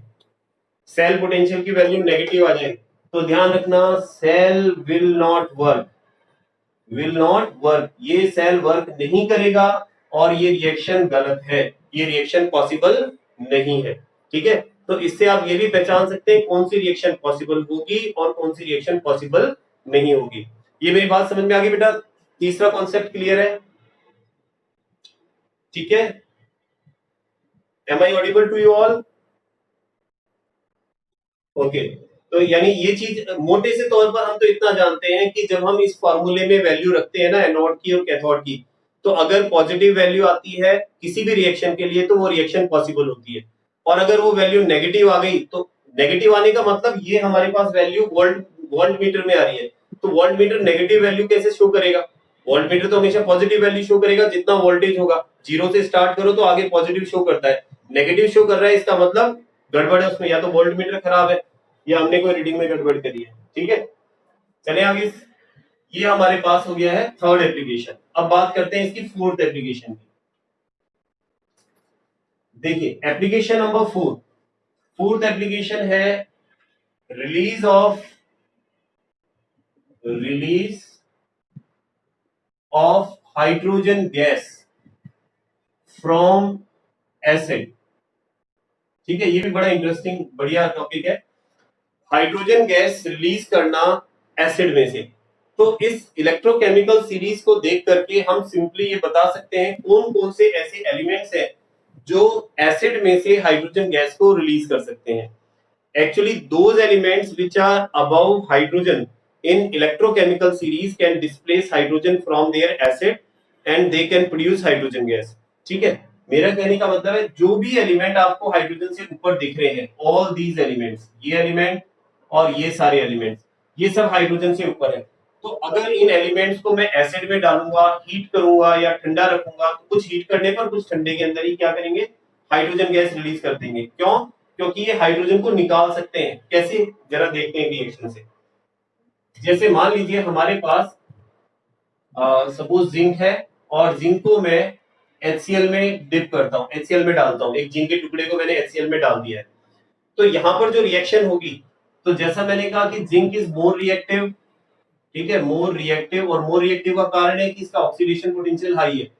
Speaker 1: सेल पोटेंशियल की वैल्यू नेगेटिव आ जाए, तो ध्यान रखना cell will not work, will not work, ये सेल वर्क नहीं करेगा, और ये रिएक्शन गलत है, ये रिएक्शन पॉसिबल नहीं है। ठीक है, तो इससे आप ये भी पहचान सकते हैं कौन सी रिएक्शन पॉसिबल होगी और कौन सी रिएक्शन पॉसिबल नहीं होगी। ये मेरी बात समझ में आ गई बेटा, तीसरा कॉन्सेप्ट क्लियर है? ठीक है, am I audible to you all? Okay, तो यानी ये चीज मोटे से तौर पर हम तो इतना जानते हैं कि जब हम इस फॉर्मूले में वैल्यू रखते हैं ना एनोड की और कैथोड की, तो अगर पॉजिटिव वैल्यू आती है किसी भी रिएक्शन के लिए तो वो रिएक्शन पॉसिबल होती है, और अगर वो वैल्यू नेगेटिव आ गई, तो नेगेटिव आने का मतलब ये हमारे पास वैल्यू वोल्ट वोल्ट मीटर में आ रही है, तो वोल्ट मीटर नेगेटिव वैल्यू कैसे शो करेगा, वोल्ट मीटर तो हमेशा पॉजिटिव वैल्यू शो करेगा, जितना वोल्टेज होगा, जीरो से स्टार्ट करो तो आगे पॉजिटिव शो करता है, नेगेटिव शो कर रहा है इसका मतलब गड़बड़ है उसमें, या तो वोल्ट मीटर खराब है या हमने कोई रीडिंग में गड़बड़ करी है। ठीक है, चले आगे। ये हमारे पास हो गया है थर्ड एप्लीकेशन। अब बात करते हैं इसकी फोर्थ एप्लीकेशन की। देखिए एप्लीकेशन नंबर 4, फोर्थ एप्लीकेशन है release of hydrogen gas from acid. ठीक है, ये भी बड़ा इंटरेस्टिंग बढ़िया टॉपिक है, हाइड्रोजन गैस रिलीज करना एसिड में से। तो इस इलेक्ट्रोकेमिकल सीरीज को देख करके हम सिंपली ये बता सकते हैं कौन कौन से ऐसे एलिमेंट्स हैं जो एसिड में से हाइड्रोजन गैस को रिलीज कर सकते हैं। Actually those elements which are above hydrogen in electrochemical series can displace hydrogen from their acid and they can produce hydrogen gas. ठीक है, मेरा कहने का मतलब है जो भी एलिमेंट आपको हाइड्रोजन से ऊपर दिख रहे हैं, ऑल दीज एलिमेंट्स, ये एलिमेंट और ये सारे एलिमेंट्स, ये सब हाइड्रोजन से ऊपर है। तो अगर इन एलिमेंट्स को मैं एसिड में डालूंगा, हीट करूंगा या ठंडा रखूंगा, तो कुछ हीट करने पर कुछ ठंडे के अंदर ही क्या करेंगे, हाइड्रोजन गैस रिलीज कर देंगे। क्यों? क्योंकि ये हाइड्रोजन को निकाल सकते हैं। कैसे, जरा देखते हैं रिएक्शन से। जैसे मान लीजिए हमारे पास सपोज जिंक है, और जिंक को मैं HCl में डिप करता हूँ, HCl में डालता हूँ, एक जिंक के टुकड़े को मैंने HCl में डाल दिया है। तो यहाँ पर जो रिएक्शन होगी, तो जैसा मैंने कहा कि जिंक इज मोर रिएक्टिव, ठीक है, मोर रिएक्टिव, और मोर रिएक्टिव का कारण है कि इसका ऑक्सीडेशन पोटेंशियल हाई है,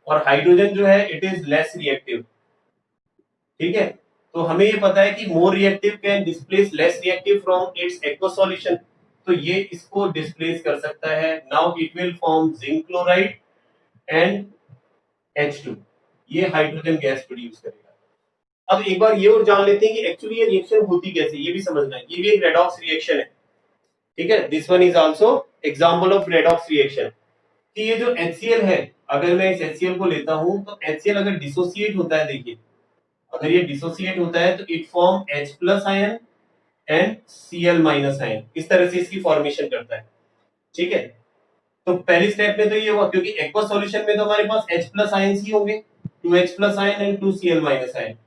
Speaker 1: और हाइड्रोजन जो है इट इज लेस रिएक्टिव, ठीक है। तो हमें ये पता है कि more reactive can displace less reactive from its aqueous solution, तो ये इसको डिस्प्लेस कर सकता है। Now it will form zinc chloride and H2, ये हाइड्रोजन गैस प्रोड्यूस करेगा। अब एक बार ये और जान लेते हैं कि एक्चुअली ये रिएक्शन होती कैसे, ये भी समझना है। ये भी एक रेडॉक्स रिएक्शन है, ठीक है। This one is also example of redox reaction. कि ये जो HCl है, अगर मैं इस HCl को लेता हूं, तो HCl अगर डिसोसिएट होता है, देखिए अगर ये डिसोसिएट होता है तो it form H plus ion and Cl minus ion, इस तरह से इसकी फॉर्मेशन करता है, ठीक है। तो पहली स्टेप में तो ये हुआ, क्योंकि एक्वस सॉल्यूशन में तो हमारे पास H प्लस आयंस ही होंगे, 2H plus ion and 2Cl minus ion.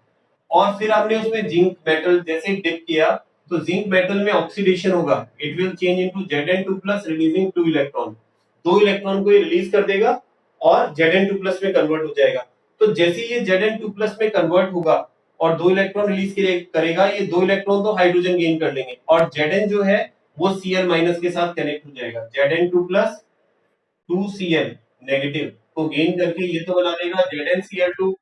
Speaker 1: और फिर आपने उसमें जिंक मेटल जैसे डिप किया, तो जिंक मेटल में ऑक्सीडेशन होगा, it will change into Zn2 plus releasing 2 electron, 2 electron को ये रिलीज कर देगा और Zn2 प्लस में कन्वर्ट हो जाएगा। तो जैसे ये Zn2 प्लस में कन्वर्ट होगा और 2 इलेक्ट्रॉन रिलीज करेगा, ये 2 इलेक्ट्रॉन तो हाइड्रोजन गेन कर लेंगे, और Zn जो है वो Cl माइनस के साथ कनेक्ट हो जाएगा। Zn2 प्लस 2Cl नेगेटिव को गेन करके ये तो बना देगा ZnCl2।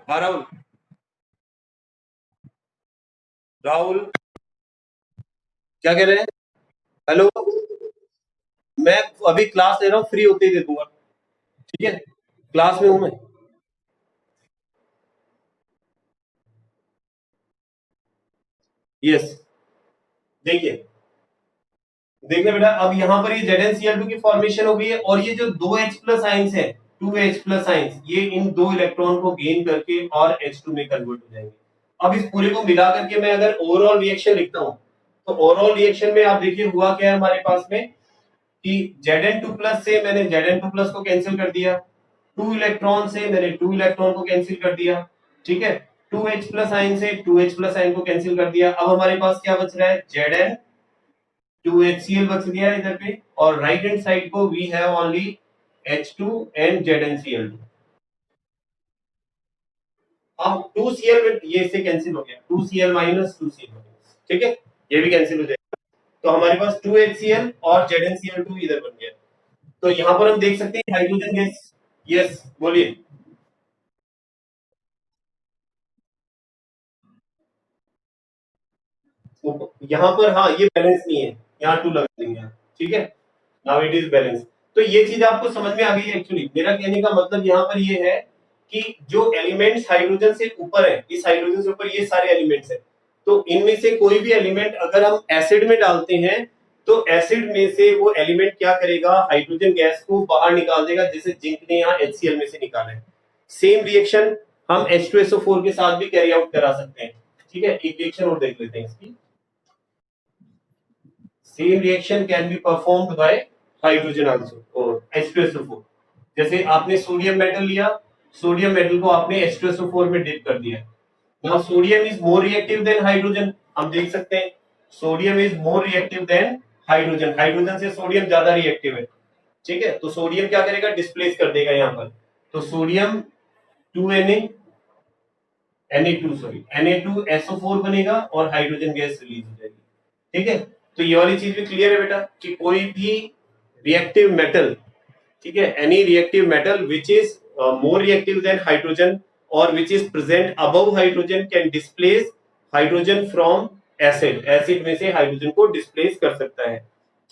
Speaker 1: हाँ राहुल, राहुल क्या कह रहे हैं? हेलो, मैं अभी क्लास ले रहा हूँ, फ्री होते ही दे दूंगा, ठीक है, क्लास में हूँ मैं। यस, देखिए, देखिए बेटा, अब यहाँ पर ये ZnCl2 की फॉर्मेशन हो गई है, और ये जो दो H प्लस आइंस है, 2H प्लस आइंस, ये इन दो इलेक्ट्रॉन को गेन करके और H2 में कन्वर्ट हो जाएंगे। अब इस पूरे को मिला करके मैं अगर ओवरऑल रिएक्शन लिखता हूँ, तो ओवरऑल रिएक्शन में आप देखिए हुआ क्या है हमारे पास में, कि Zn2 प्लस से मैंने Zn2 प्लस को कैंसिल कर दिया, 2 इलेक्ट्रॉन से मैंने 2 इलेक्ट्रॉन को कैंसिल कर दिया, ठीक है, 2H प्लस आयन से 2H प्लस आयन को कैंसिल कर दिया। अब हमारे पास क्या बच रहा है, Zn 2HCl बच गया इधर पे, और राइट हैंड साइड को we have only H2 and ZnCl2। अब 2Cl में ये इससे कैंसिल हो गया, 2Cl माइनस 2Cl माइनस, ठीक है, ये भी कैंसिल हो जाएगा। तो हमारे पास 2HCl और ZnCl2 इधर बन गया। तो यहाँ पर हम देख सकते हैं हाइड्रोजन गैस। यस, बोलिए। यहाँ पर हाँ, ये बैलेंस नहीं है, यहाँ 2 लगा देंगे आप, ठीक है, नाउ इट इज बैलेंस। तो ये चीज आपको समझ में आ गई है। एक्चुअली मेरा कहने का मतलब यहाँ पर ये है कि जो एलिमेंट्स हाइड्रोजन से ऊपर है, इस हाइड्रोजन से ऊपर ये सारे एलिमेंट्स हैं, तो इनमें से कोई भी एलिमेंट अगर हम एसिड में डालते हैं, तो एसिड में से वो एलिमेंट क्या करेगा, हाइड्रोजन गैस को बाहर निकाल देगा, जैसे जिंक ने यहाँ HCl में से निकाला है। सेम रिएक्शन हम H2SO4 के साथ भी कैरी आउट करा सकते हैं, ठीक है। एक रिएक्शन और देख लेते हैं इसकी। Same reaction can be performed by hydrogen also or H2SO4। जैसे आपने सोडियम मेटल लिया, सोडियम मेटल को आपने H2SO4 में डिप कर दिया। Now sodium is more reactive than hydrogen, हम देख सकते हैं sodium is more reactive than hydrogen, hydrogen से सोडियम ज्यादा रिएक्टिव है, ठीक है। तो सोडियम क्या करेगा, डिस्प्लेस कर देगा यहाँ पर, तो sodium 2Na Na2 sorry Na2SO4 बनेगा और हाइड्रोजन गैस रिलीज हो जाएगी, ठीक है। तो ये वाली चीज भी क्लियर है बेटा, कि कोई भी रिएक्टिव मेटल, ठीक है, any reactive metal which is more reactive than hydrogen और which is present above hydrogen can displace hydrogen from acid, acid में से हाइड्रोजन को डिस्प्लेस कर सकता है,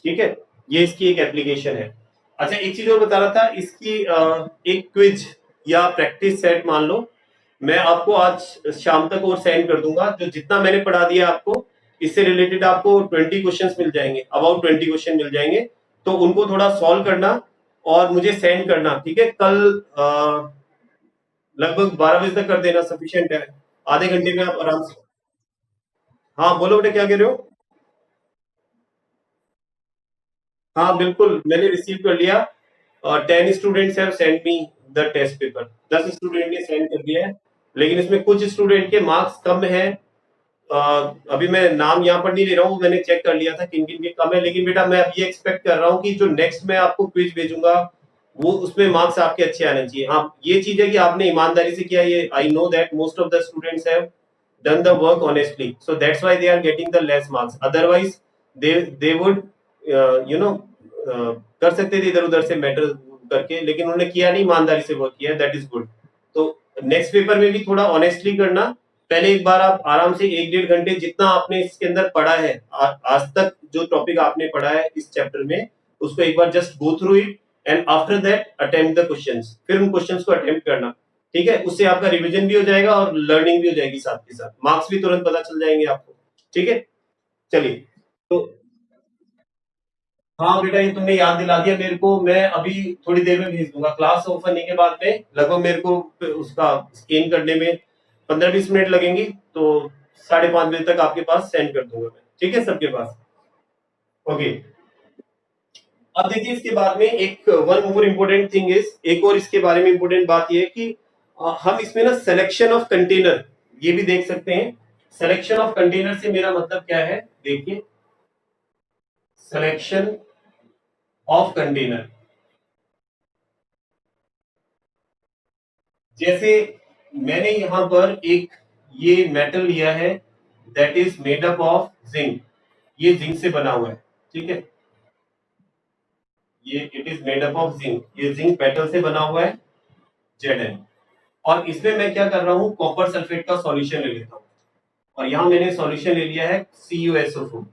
Speaker 1: ठीक है। ये इसकी एक एप्लीकेशन है। अच्छा, एक चीज और बता रहा था, इसकी एक क्विज या प्रैक्टिस सेट मान लो, मैं आपको आज शाम तक और सेंड कर दूंगा, जो जितना मैंने पढ़ा दिया आपको, इससे रिलेटेड आपको 20 क्वेश्चंस मिल जाएंगे, अबाउट 20 क्वेश्चन मिल जाएंगे, तो उनको थोड़ा सॉल्व करना और मुझे सेंड करना, ठीक है। कल लगभग 12 बजे तक कर देना, सफिशिएंट है, आधे घंटे में आप आराम से। हाँ बोलो बेटा, क्या कह रहे हो? हाँ बिल्कुल, मैंने रिसीव कर लिया। और 10 students have sent me the test paper. 10 student ने सेंड कर दिया है। लेकिन इसमें कुछ स्टूडेंट के मार्क्स कम है। अभी मैं नाम यहाँ पर नहीं ले रहा हूँ, मैंने चेक कर लिया था किन किन के कम है। लेकिन बेटा मैं अब ये एक्सपेक्ट कर रहा हूँ कि जो नेक्स्ट मैं आपको क्विज भेजूंगा वो उसमें मार्क्स आपके अच्छे आने चाहिए। हाँ ये चीज है कि आपने ईमानदारी से किया, ये I know that most of the students have done the work honestly, so that's why they are getting the less marks. Otherwise they would you know कर सकते थे इधर उधर से मैटर करके, लेकिन उन्होंने किया नहीं, ईमानदारी से वर्क किया, दैट इज गुड। तो नेक्स्ट पेपर में भी थोड़ा ऑनेस्टली करना। पहले एक बार आप आराम से 1-1.5 घंटे जितना आपने इसके अंदर पढ़ा है, आज तक जो टॉपिक आपने पढ़ा है इस चैप्टर में, उसको एक बार just go through it and after that attempt the questions. फिर उन क्वेश्चंस को अटेम्प्ट करना, ठीक है? उससे आपका रिवीजन भी हो जाएगा और लर्निंग भी हो जाएगी, साथ के साथ मार्क्स भी तुरंत पता चल जाएंगे आपको। ठीक है, चलिए। तो हाँ बेटा, ये तुमने याद दिला दिया मेरे को, मैं अभी थोड़ी देर में भेज दूंगा। क्लास ओपन होने के बाद में लगभग मेरे को उसका स्कैन करने में 15-20 मिनट लगेंगी, तो 5:30 बजे तक आपके पास सेंड कर दूंगा मैं, ठीक है, सबके पास। ओके। अब देखिए इसके बाद में एक one more important thing is, एक और इसके बारे में इम्पोर्टेंट बात ये है कि हम इसमें ना सिलेक्शन ऑफ कंटेनर ये भी देख सकते हैं। सिलेक्शन ऑफ कंटेनर से मेरा मतलब क्या है, देखिए, सिलेक्शन ऑफ कंटेनर, जैसे मैंने यहां पर एक ये मेटल लिया है, that is made up of zinc. ये जिंक से बना हुआ है, ठीक है, ये it is made up of zinc, ये जिंक मेटल से बना हुआ है, Zn। और इसमें मैं क्या कर रहा हूं, कॉपर सल्फेट का सॉल्यूशन ले लेता हूं। और यहां मैंने सॉल्यूशन ले लिया है CuSO4।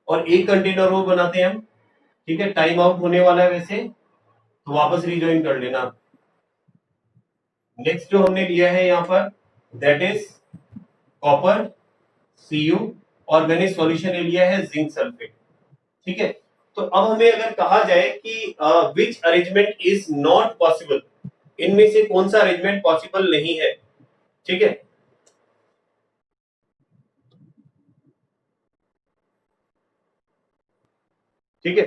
Speaker 1: और एक कंटेनर वो बनाते हैं हम, ठीक है, टाइम आउट होने वाला है वैसे, तो वापस रिज्वाइन कर लेना। नेक्स्ट जो हमने लिया है यहाँ पर, दैट इज कॉपर Cu, और मैंने सॉल्यूशन ले लिया है जिंक सल्फेट, ठीक है। तो अब हमें अगर कहा जाए कि विच अरेंजमेंट इज नॉट पॉसिबल, इनमें से कौन सा अरेंजमेंट पॉसिबल नहीं है, ठीक है, ठीक है।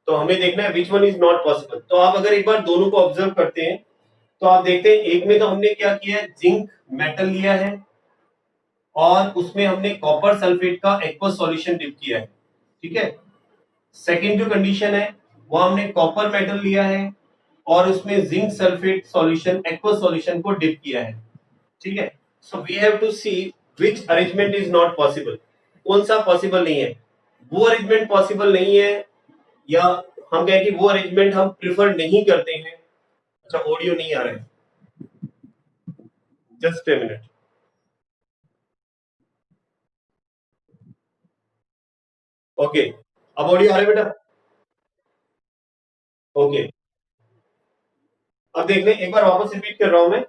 Speaker 1: तो हमें देखना है which one is not possible. तो आप अगर एक बार दोनों को ऑब्जर्व करते हैं तो आप देखते हैं एक में तो हमने क्या किया है, जिंक मेटल लिया है और उसमें हमने कॉपर सल्फेट का एक्वस सॉल्यूशन डिप किया है, ठीक है। सेकेंड जो कंडीशन है वो हमने कॉपर मेटल लिया है और उसमें zinc sulphate solution aqueous solution को डिप किया है, ठीक है। So we have to see which arrangement is not possible, कौन सा पॉसिबल नहीं है। वो अरेंजमेंट पॉसिबल नहीं है, या हम कहें कि वो अरेंजमेंट हम प्रिफर नहीं करते हैं। अच्छा, ऑडियो नहीं आ रहा है, जस्ट ए मिनट। ओके, अब ऑडियो आ रहा है बेटा? ओके, अब देख लें, एक बार वापस रिपीट कर रहा हूं मैं।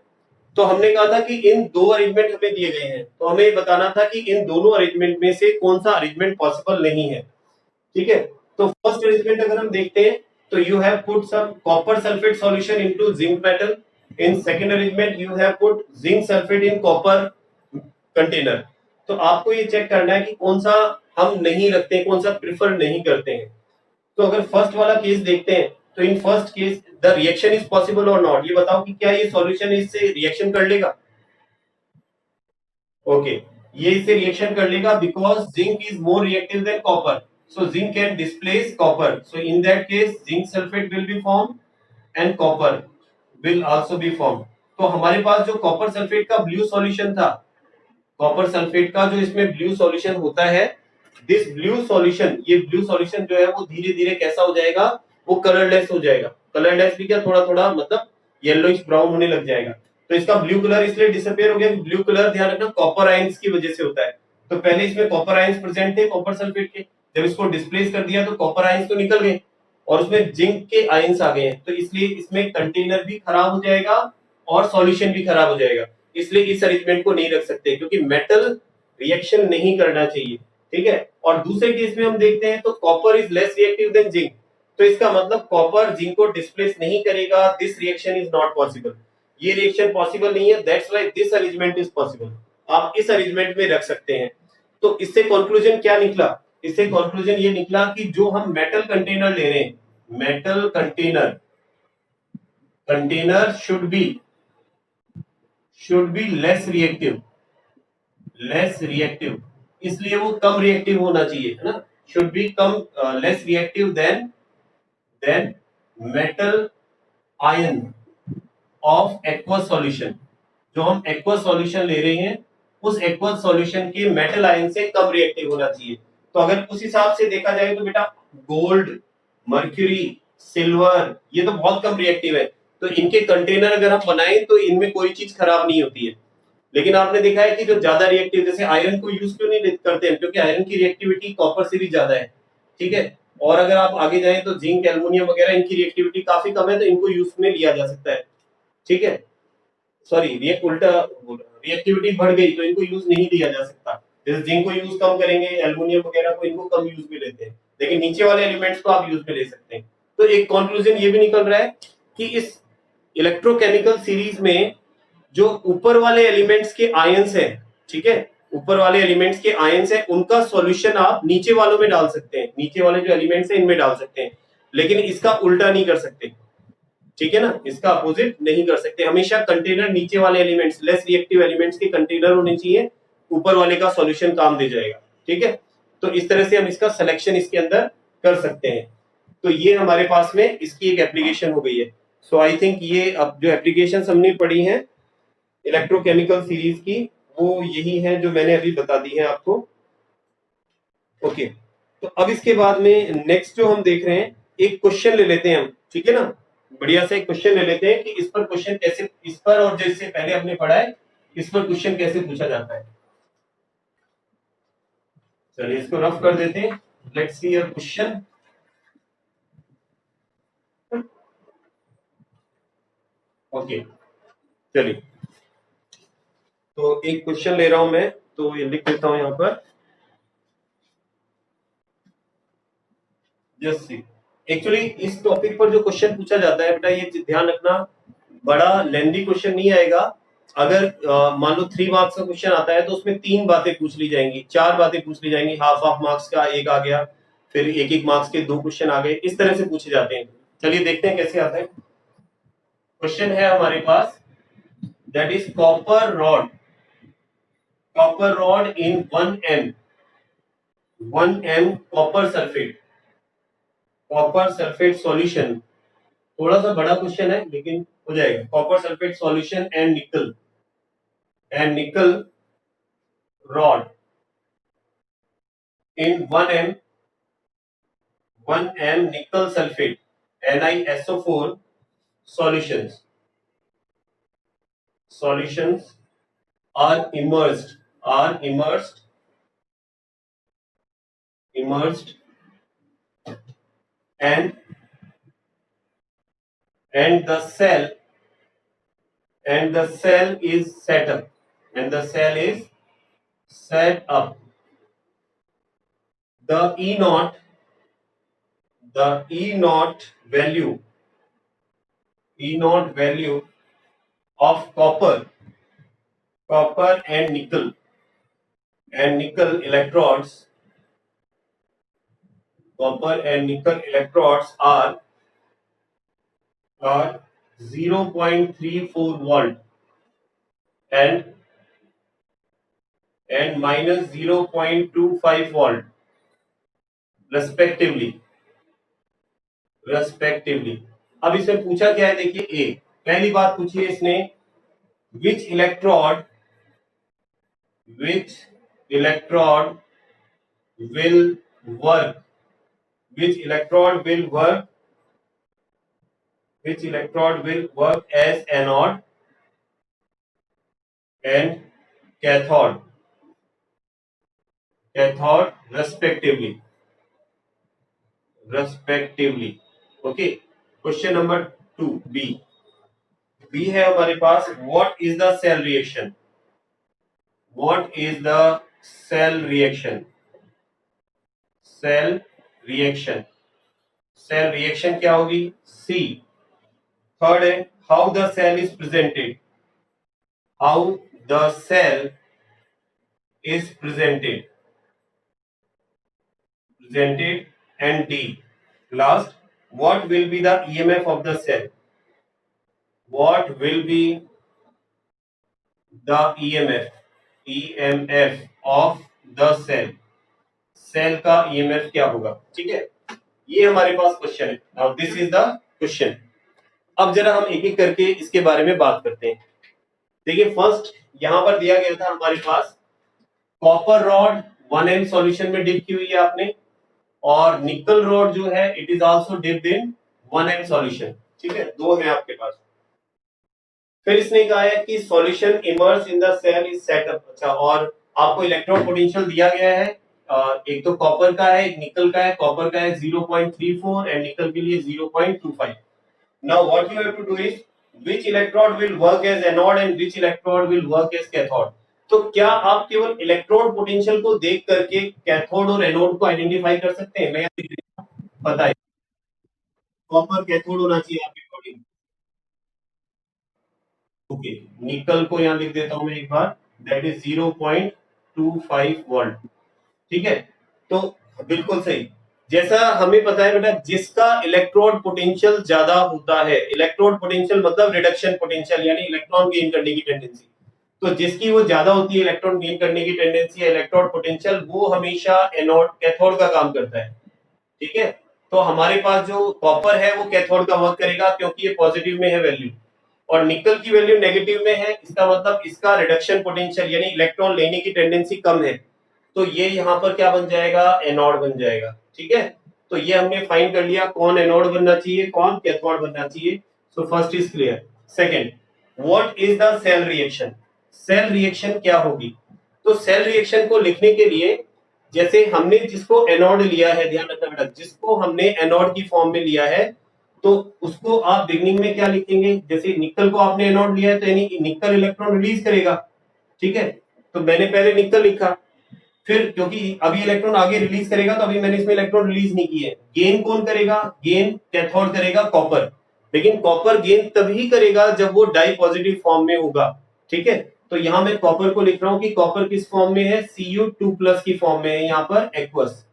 Speaker 1: तो हमने कहा था कि इन दो अरेंजमेंट हमें दिए गए हैं, तो हमें बताना था कि इन दोनों अरेंजमेंट में से कौन सा अरेंजमेंट पॉसिबल नहीं है, ठीक है। तो फर्स्ट अरेंजमेंट अगर हम देखते हैं, तो you have put some copper sulphate solution into zinc metal. In second arrangement you have put zinc sulphate in copper container. तो आपको ये चेक करना है कि कौन सा हम नहीं रखते, कौन सा प्रिफर नहीं करते हैं। तो अगर फर्स्ट वाला केस देखते हैं, तो in first case the reaction is possible और नॉट, ये बताओ कि क्या ये सॉल्यूशन इससे रिएक्शन कर लेगा। ओके, ये इससे रिएक्शन कर लेगा because zinc is more reactive than copper, so zinc can displace copper, so in that case zinc sulphate will be form and copper will also be form. तो हमारे पास जो कॉपर सल्फेट का ब्लू सॉल्यूशन था, कॉपर सल्फेट का जो इसमें ब्लू सॉल्यूशन होता है, दिस ब्लू सॉल्यूशन, ये ब्लू सॉल्यूशन जो है वो धीरे धीरे कैसा हो जाएगा, वो कलरलेस हो जाएगा। कलरलेस भी क्या, थोड़ा थोड़ा मतलब येलोइश ब्राउन होने लग जाएगा। तो इसका ब्लू कलर इसलिए डिसअपियर हो गया, ब्लू कलर ध्यान रखना कॉपर आयंस की वजह से होता है। तो पहले इसमें कॉपर आयंस प्रेजेंट थे कॉपर सल्फेट के, जब इसको डिस्प्लेस कर दिया तो कॉपर आयंस तो निकल गए और उसमें जिंक के आयंस आ गए हैं, तो इसलिए इसमें कंटेनर भी खराब हो जाएगा और सॉल्यूशन भी खराब हो जाएगा। इसलिए इस अरेंजमेंट को नहीं रख सकते, क्योंकि मेटल रिएक्शन नहीं करना चाहिए, ठीक है। और दूसरे केस में हम देखते हैं तो copper is less reactive than zinc, तो इसका मतलब कॉपर जिंक को डिस्प्लेस नहीं करेगा, this reaction is not possible, ये रिएक्शन पॉसिबल नहीं है, that's why this arrangement is possible. आप इस अरेंजमेंट में रख सकते हैं। तो इससे कंक्लूजन क्या निकला? इससे कंक्लूजन ये निकला कि जो हम मेटल कंटेनर ले रहे हैं, metal container should be less reactive, इसलिए वो कम रिएक्टिव होना चाहिए, है ना, should be come less reactive than metal ion of aqueous solution. जो हम एक्वस सॉल्यूशन ले रहे हैं उस एक्वस सॉल्यूशन के मेटल आयन से कम रिएक्टिव होना चाहिए। तो अगर उस हिसाब से देखा जाए तो बेटा गोल्ड, मर्क्यूरी, सिल्वर ये तो बहुत कम रिएक्टिव है, तो इनके कंटेनर अगर हम बनाएं तो इनमें कोई चीज खराब नहीं होती है। लेकिन आपने देखा है कि जो ज्यादा रिएक्टिव, जैसे आयरन को यूज क्यों नहीं करते हैं, क्योंकि आयरन की रिएक्टिविटी कॉपर से भी ज्यादा है, ठीक है। और अगर आप आगे जाएं तो जिंक, एल्युमिनियम वगैरह इनकी रिएक्टिविटी काफी कम है, तो इनको यूज में लिया जा सकता है, ठीक है। सॉरी, उल्टा रिएक्टिविटी बढ़ गई तो इनको यूज नहीं लिया जा सकता। जैसे जिंक को यूज कम करेंगे, एल्युमिनियम वगैरह को इनको कम यूज में लेते हैं, लेकिन नीचे वाले एलिमेंट्स को आप यूज में ले सकते हैं। तो एक कंक्लूजन ये भी निकल रहा है कि इस इलेक्ट्रोकेमिकल सीरीज में जो ऊपर वाले एलिमेंट्स के आयंस है, ठीक है, ऊपर वाले एलिमेंट्स के आयंस है, उनका सॉल्यूशन आप नीचे वालों में डाल सकते हैं, नीचे वाले जो एलिमेंट्स है इनमें डाल सकते हैं, लेकिन इसका उल्टा नहीं कर सकते, ठीक है ना, इसका अपोजिट नहीं कर सकते। हमेशा कंटेनर नीचे वाले एलिमेंट्स, लेस रिएक्टिव एलिमेंट्स के कंटेनर होने चाहिए, ऊपर वाले का सॉल्यूशन काम दे जाएगा, ठीक है। तो इस तरह से हम इसका सिलेक्शन इसके अंदर कर सकते हैं। तो ये हमारे पास में इसकी एक एप्लीकेशन हो गई है। सो आई थिंक ये अब जो एप्लीकेशन हमने पढ़ी है इलेक्ट्रोकेमिकल सीरीज की, वो यही है जो मैंने अभी बता दी है आपको। ओके, तो अब इसके बाद में नेक्स्ट जो हम देख रहे हैं, एक क्वेश्चन ले लेते हैं हम, ठीक है ना, बढ़िया से एक क्वेश्चन ले लेते हैं कि इस पर क्वेश्चन कैसे, इस पर और जैसे पहले हमने पढ़ा है इस पर क्वेश्चन कैसे पूछा जाता है। चलिए इसको रफ कर देते हैं। Let's see your question. Okay, चलिए तो एक क्वेश्चन ले रहा हूं मैं, तो ये लिख देता हूं यहां पर। जस्ट सी, एक्चुअली इस टॉपिक पर जो क्वेश्चन पूछा जाता है बेटा, ये ध्यान रखना, बड़ा लेंदी क्वेश्चन नहीं आएगा। अगर मान लो 3 मार्क्स का क्वेश्चन आता है तो उसमें 3 बातें पूछ ली जाएंगी, 4 बातें पूछ ली जाएंगी, हाफ मार्क्स का एक आ गया, फिर एक मार्क्स के 2 क्वेश्चन आ गए, इस तरह से पूछे जाते हैं। चलिए देखते हैं कैसे आता है। क्वेश्चन है हमारे पास, that is copper rod in 1 m copper sulphate solution. थोड़ा सा बड़ा क्वेश्चन है लेकिन हो जाएगा। Copper sulphate solution and nickel rod in 1 m nickel sulfate NiSO4 solutions are immersed and the cell is set up the E naught value of copper and nickel electrodes are 0.34 volt and minus 0.25 volt respectively। अब इसमें पूछा क्या है, देखिए ए, पहली बात पूछी है इसने, which electrode will work as anode and cathode respectively। Okay, question number 2 B है हमारे पास, what is the cell reaction क्या होगी, सी। थर्ड है, how the cell is presented presented, and D, last, what will be the EMF of the cell? What will be the EMF of the cell? Cell का EMF क्या होगा? ठीक है, ये हमारे पास क्वेश्चन है. Now this is the question. अब जरा हम एक एक करके इसके बारे में बात करते हैं. देखिए, फर्स्ट यहां पर दिया गया था हमारे पास कॉपर रॉड 1m सॉल्यूशन में डिप की हुई है आपने, और निकल रॉड जो है it is also dipped in 1m solution. ठीक है, दो है आपके पास. फिर इसने कहा है कि solution immerse in the cell is set up. अच्छा, और आपको इलेक्ट्रॉन पोटेंशियल दिया गया है. एक तो कॉपर का है, एक निकल का है. कॉपर का है 0.34 एंड निकल के लिए 0.25. Now what you have to do is which electrode will work as anode and which electrode will work as cathode. तो क्या आप केवल इलेक्ट्रॉन पोटेंशियल को देख करके कैथोड और एनोड को आइडेंटिफाई कर सकते हैं? मैं बताइए, कॉपर कैथोड होना चाहिए आपके अकॉर्डिंग. ओके, निकल को यहां लिख देता हूं मैं एक बार, दैट इज 0.25 वोल्ट. ठीक है, तो बिल्कुल सही. जैसा हमें पता है बेटा, जिसका इलेक्ट्रोड पोटेंशियल ज्यादा होता है, इलेक्ट्रोड पोटेंशियल मतलब रिडक्शन पोटेंशियल यानी इलेक्ट्रॉन गेन करने की टेंडेंसी, तो जिसकी वो ज्यादा होती है इलेक्ट्रॉन गेन करने की टेंडेंसी है, इलेक्ट्रोड पोटेंशियल, वो हमेशा एनोड कैथोड का काम करता है. ठीक है, तो हमारे पास जो कॉपर है वो कैथोड का वर्क करेगा क्योंकि ये पॉजिटिव में है वैल्यू, और निकल की वैल्यू नेगेटिव में है. इसका मतलब इसका रिडक्शन पोटेंशियल यानी इलेक्ट्रॉन लेने की टेंडेंसी कम है, तो ये यहाँ पर क्या बन जाएगा? एनोड बन जाएगा. ठीक है, तो ये हमने फाइंड कर लिया कौन एनोड बनना चाहिए, कौन कैथोड बनना चाहिए. So first is clear. Second, what is the cell reaction? Cell reaction क्या होगी? तो सेल रिएक्शन को लिखने के लिए, जैसे हमने जिसको एनोड लिया है, ध्यान रखना बेटा, जिसको हमने एनोड की फॉर्म में लिया है, तो उसको आप बिगनिंग में क्या लिखेंगे? जैसे निकल को आपने एनोड लिया है तो यानी निकल इलेक्ट्रॉन रिलीज करेगा. ठीक है, तो मैंने पहले निकल लिखा, फिर क्योंकि अभी इलेक्ट्रॉन आगे रिलीज करेगा तो अभी मैंने इसमें इलेक्ट्रॉन रिलीज नहीं किए. गेन कौन करेगा? गेन कैथोड करेगा कॉपर, लेकिन कॉपर गेन तभी करेगा जब वो डाई पॉजिटिव फॉर्म में होगा. ठीक है, तो यहां मैं कॉपर को लिख रहा हूं कि कॉपर किस फॉर्म में है? Cu2+ की फॉर्म में है यहां पर, एक्वस.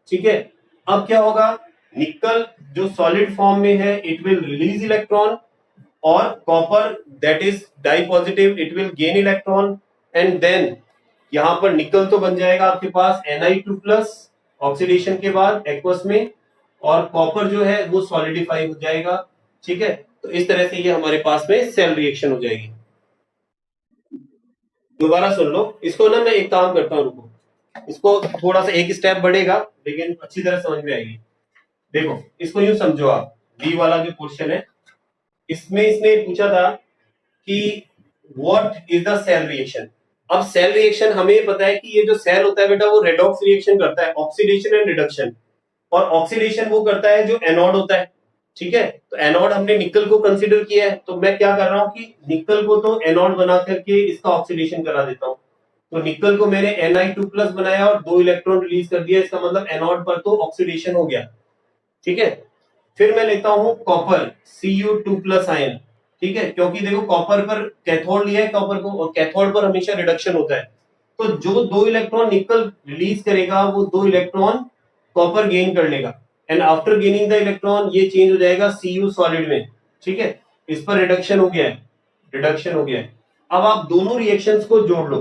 Speaker 1: ठीक है, अब क्या होगा? निकल जो सॉलिड फॉर्म में है इट विल रिलीज इलेक्ट्रॉन, और copper that is di positive it will gain electron, and then यहां पर निकल तो बन जाएगा आपके पास Ni2+ ऑक्सीडेशन के बाद एक्वस में, और कॉपर जो है वो सॉलिडिफाई हो जाएगा. ठीक है, तो इस तरह से ये हमारे पास में सेल रिएक्शन हो जाएगी. दोबारा सुन लो इसको ना, मैं एक काम करता हूं, रुको, इसको थोड़ा सा एक स्टेप बढ़ेगा लेकिन अच्छी तरह समझ में आएगी. देखो, इसको यूं समझो आप, बी वाला जो क्वेश्चन है इसमें इसने पूछा था कि what is the cell reaction. अब सेल रिएक्शन हमें पता है कि ये जो सेल होता है बेटा वो रेडॉक्स रिएक्शन करता है, ऑक्सीडेशन एंड रिडक्शन, और ऑक्सीडेशन वो करता है जो एनोड होता है. ठीक है, तो एनोड हमने निकल को कंसीडर किया है, तो मैं क्या कर रहा हूं कि निकल को तो एनोड बना करके इसका ऑक्सीडेशन करा देता हूं. तो निकल को मैंने Ni2+ बनाया और 2 इलेक्ट्रॉन रिलीज कर दिया, इसका मतलब एनोड पर तो ऑक्सीडेशन हो गया. ठीक है, फिर मैं लेता हूं कॉपर Cu2+ आयन. ठीक है, क्योंकि देखो कॉपर पर कैथोड लिया है कॉपर को, और कैथोड पर हमेशा रिडक्शन होता है, तो जो 2 इलेक्ट्रॉन निकल रिलीज करेगा वो 2 इलेक्ट्रॉन कॉपर गेन कर लेगा, and after gaining the electron ये चेंज हो जाएगा Cu सॉलिड में. ठीक है, इस पर रिडक्शन हो गया है, रिडक्शन हो गया है. अब आप दोनों रिएक्शंस को जोड़ लो,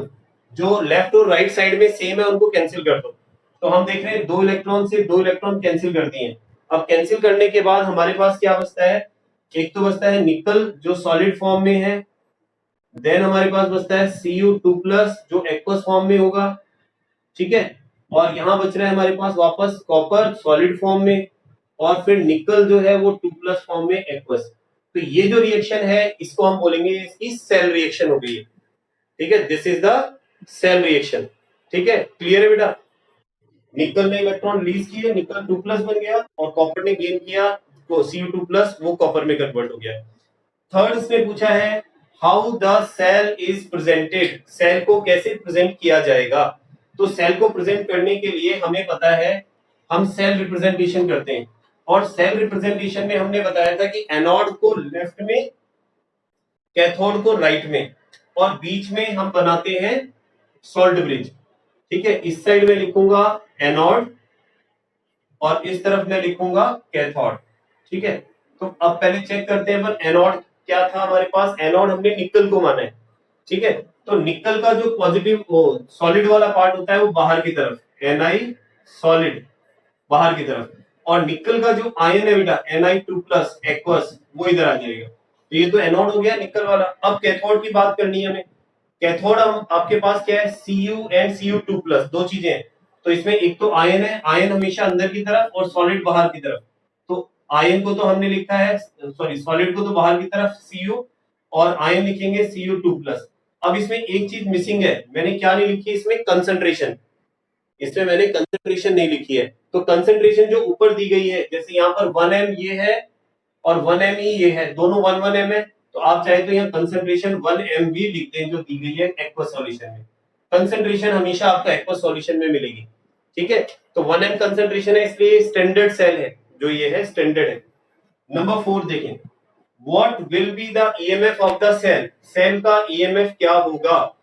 Speaker 1: जो लेफ्ट और राइट साइड में सेम है उनको कैंसिल कर दो. तो हम देख रहे हैं 2 इलेक्ट्रॉन से 2 इलेक्ट्रॉन कैंसिल कर दिए. अब कैंसिल करने के बाद हमारे पास क्या बचता है? एक तो बचता है निकल जो सॉलिड फॉर्म में है, देन हमारे पास बचता है Cu2+ जो एक्वस फॉर्म में होगा. ठीक है, और यहां बच रहा है हमारे पास वापस कॉपर सॉलिड फॉर्म में, और फिर निकल जो है वो 2+ फॉर्म में एक्वस. तो ये जो रिएक्शन है इसको हम बोलेंगे इसकी सेल रिएक्शन हो गई है. ठीक है, this is the cell reaction. ठीक है, क्लियर है बेटा? निकल ने इलेक्ट्रॉन रिलीज किए, निकल 2+ बन गया, और कॉपर ने गेन किया तो Cu2+ वो कॉपर में कन्वर्ट हो गया. थर्ड इसमें पूछा है how the cell is presented. Cell को कैसे प्रेजेंट किया जाएगा? तो सेल को प्रेजेंट करने के लिए हमें पता है हम सेल रिप्रेजेंटेशन करते हैं, और सेल रिप्रेजेंटेशन में हमने बताया था कि एनोड को लेफ्ट में, कैथोड को राइट में, और बीच में हम बनाते हैं सॉल्ट ब्रिज. ठीक है, इस साइड में लिखूंगा एनोड, और इस तरफ मैं लिखूंगा कैथोड। ठीक है, तो अब पहले चेक करते हैं अपन एनोड क्या था हमारे पास। एनोड हमने निकल को माना है। ठीक है, तो निकल का जो पॉजिटिव सॉलिड वाला पार्ट होता है वो बाहर की तरफ, Ni सॉलिड बाहर की तरफ, और निकल का जो आयन है बेटा Ni2+ एक्वस वो इधर आ जाएगा। तो ये तो एनोड हो गया निकल वाला। अब कैथोड की बात करनी है हमें। कैथोड हम आपके पास क्या है, Cu एंड Cu2+, दो चीजें हैं। तो इसमें एक तो आयन है, आयन हमेशा अंदर की तरफ और सॉलिड बाहर की तरफ। तो आयन को तो हमने लिखा है, सॉरी सॉलिड को तो बाहर की तरफ Cu, और आयन लिखेंगे Cu2+। अब इसमें एक चीज मिसिंग है, मैंने क्या नहीं लिखी इसमें, कंसंट्रेशन। इसमें मैंने कंसंट्रेशन नहीं लिखी है। तो कंसंट्रेशन जो ऊपर दी गई है, जैसे यहाँ पर 1m ये है और 1m ये है, दोनों 1 है, तो आप चाहे तो यहाँ कंसंट्रेशन 1m भी लिख दें जो दी गई है एक्वस सॉल्यूशन में। कंसंट्रेशन हमेशा आपको एक्वस सॉल्यूशन में मिलेगी। ठीक है, तो 1m कंसंट्रेशन है, इसलिए स्टैंडर्ड सेल है, जो ये है स्टैंडर्ड है। नंबर 4 देखें, what will be the EMF of the cell. Cell का ईएमएफ क्या होगा।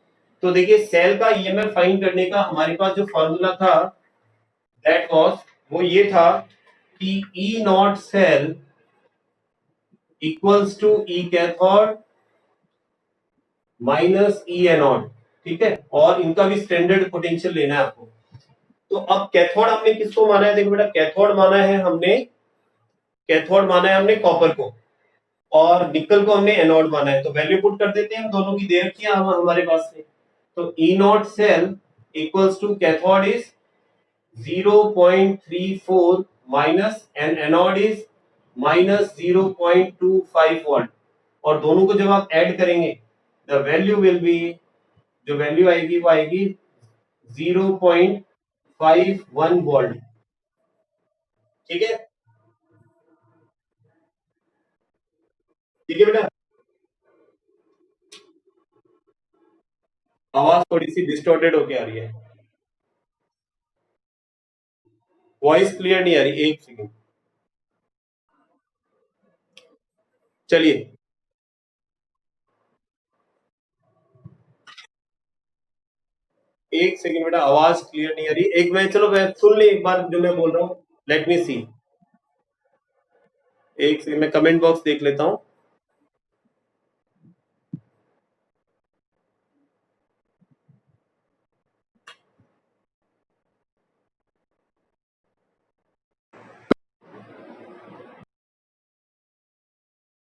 Speaker 1: तो देखिए सेल का ईएमएफ फाइंड करने का हमारे पास जो फॉर्मूला था दैट वाज, वो ये था कि E naught cell equals to E cathode minus E anode. ठीक है, और इनका भी स्टैंडर्ड पोटेंशियल लेना है आपको। तो अब कैथोड हमने किसको माना है, देखो बेटा कैथोड माना है हमने, कैथोड माना है हमने कॉपर को, और निकल को हमने एनोड माना है। तो वैल्यू पुट कर देते हैं, हम दोनों की दे रखी है हमारे पास में। तो E naught cell equals to cathode is 0.34 minus and anode is minus 0.25 volt, और दोनों को जब आप ऐड करेंगे द वैल्यू विल बी, जो वैल्यू आएगी वो आएगी 0.51 वोल्ट। ठीक है, ठीक है बेटा। आवाज थोड़ी सी डिस्टॉर्टेड होके आ रही है, वॉइस क्लियर नहीं आ रही, एक सेकंड चलिए। एक सेकंड बेटा, आवाज क्लियर नहीं आ रही, एक मैं, चलो मैं सुन ले एक बार जो मैं बोल रहा हूँ, लेट मी सी। एक सेकंड मैं कमेंट बॉक्स देख लेता हूँ।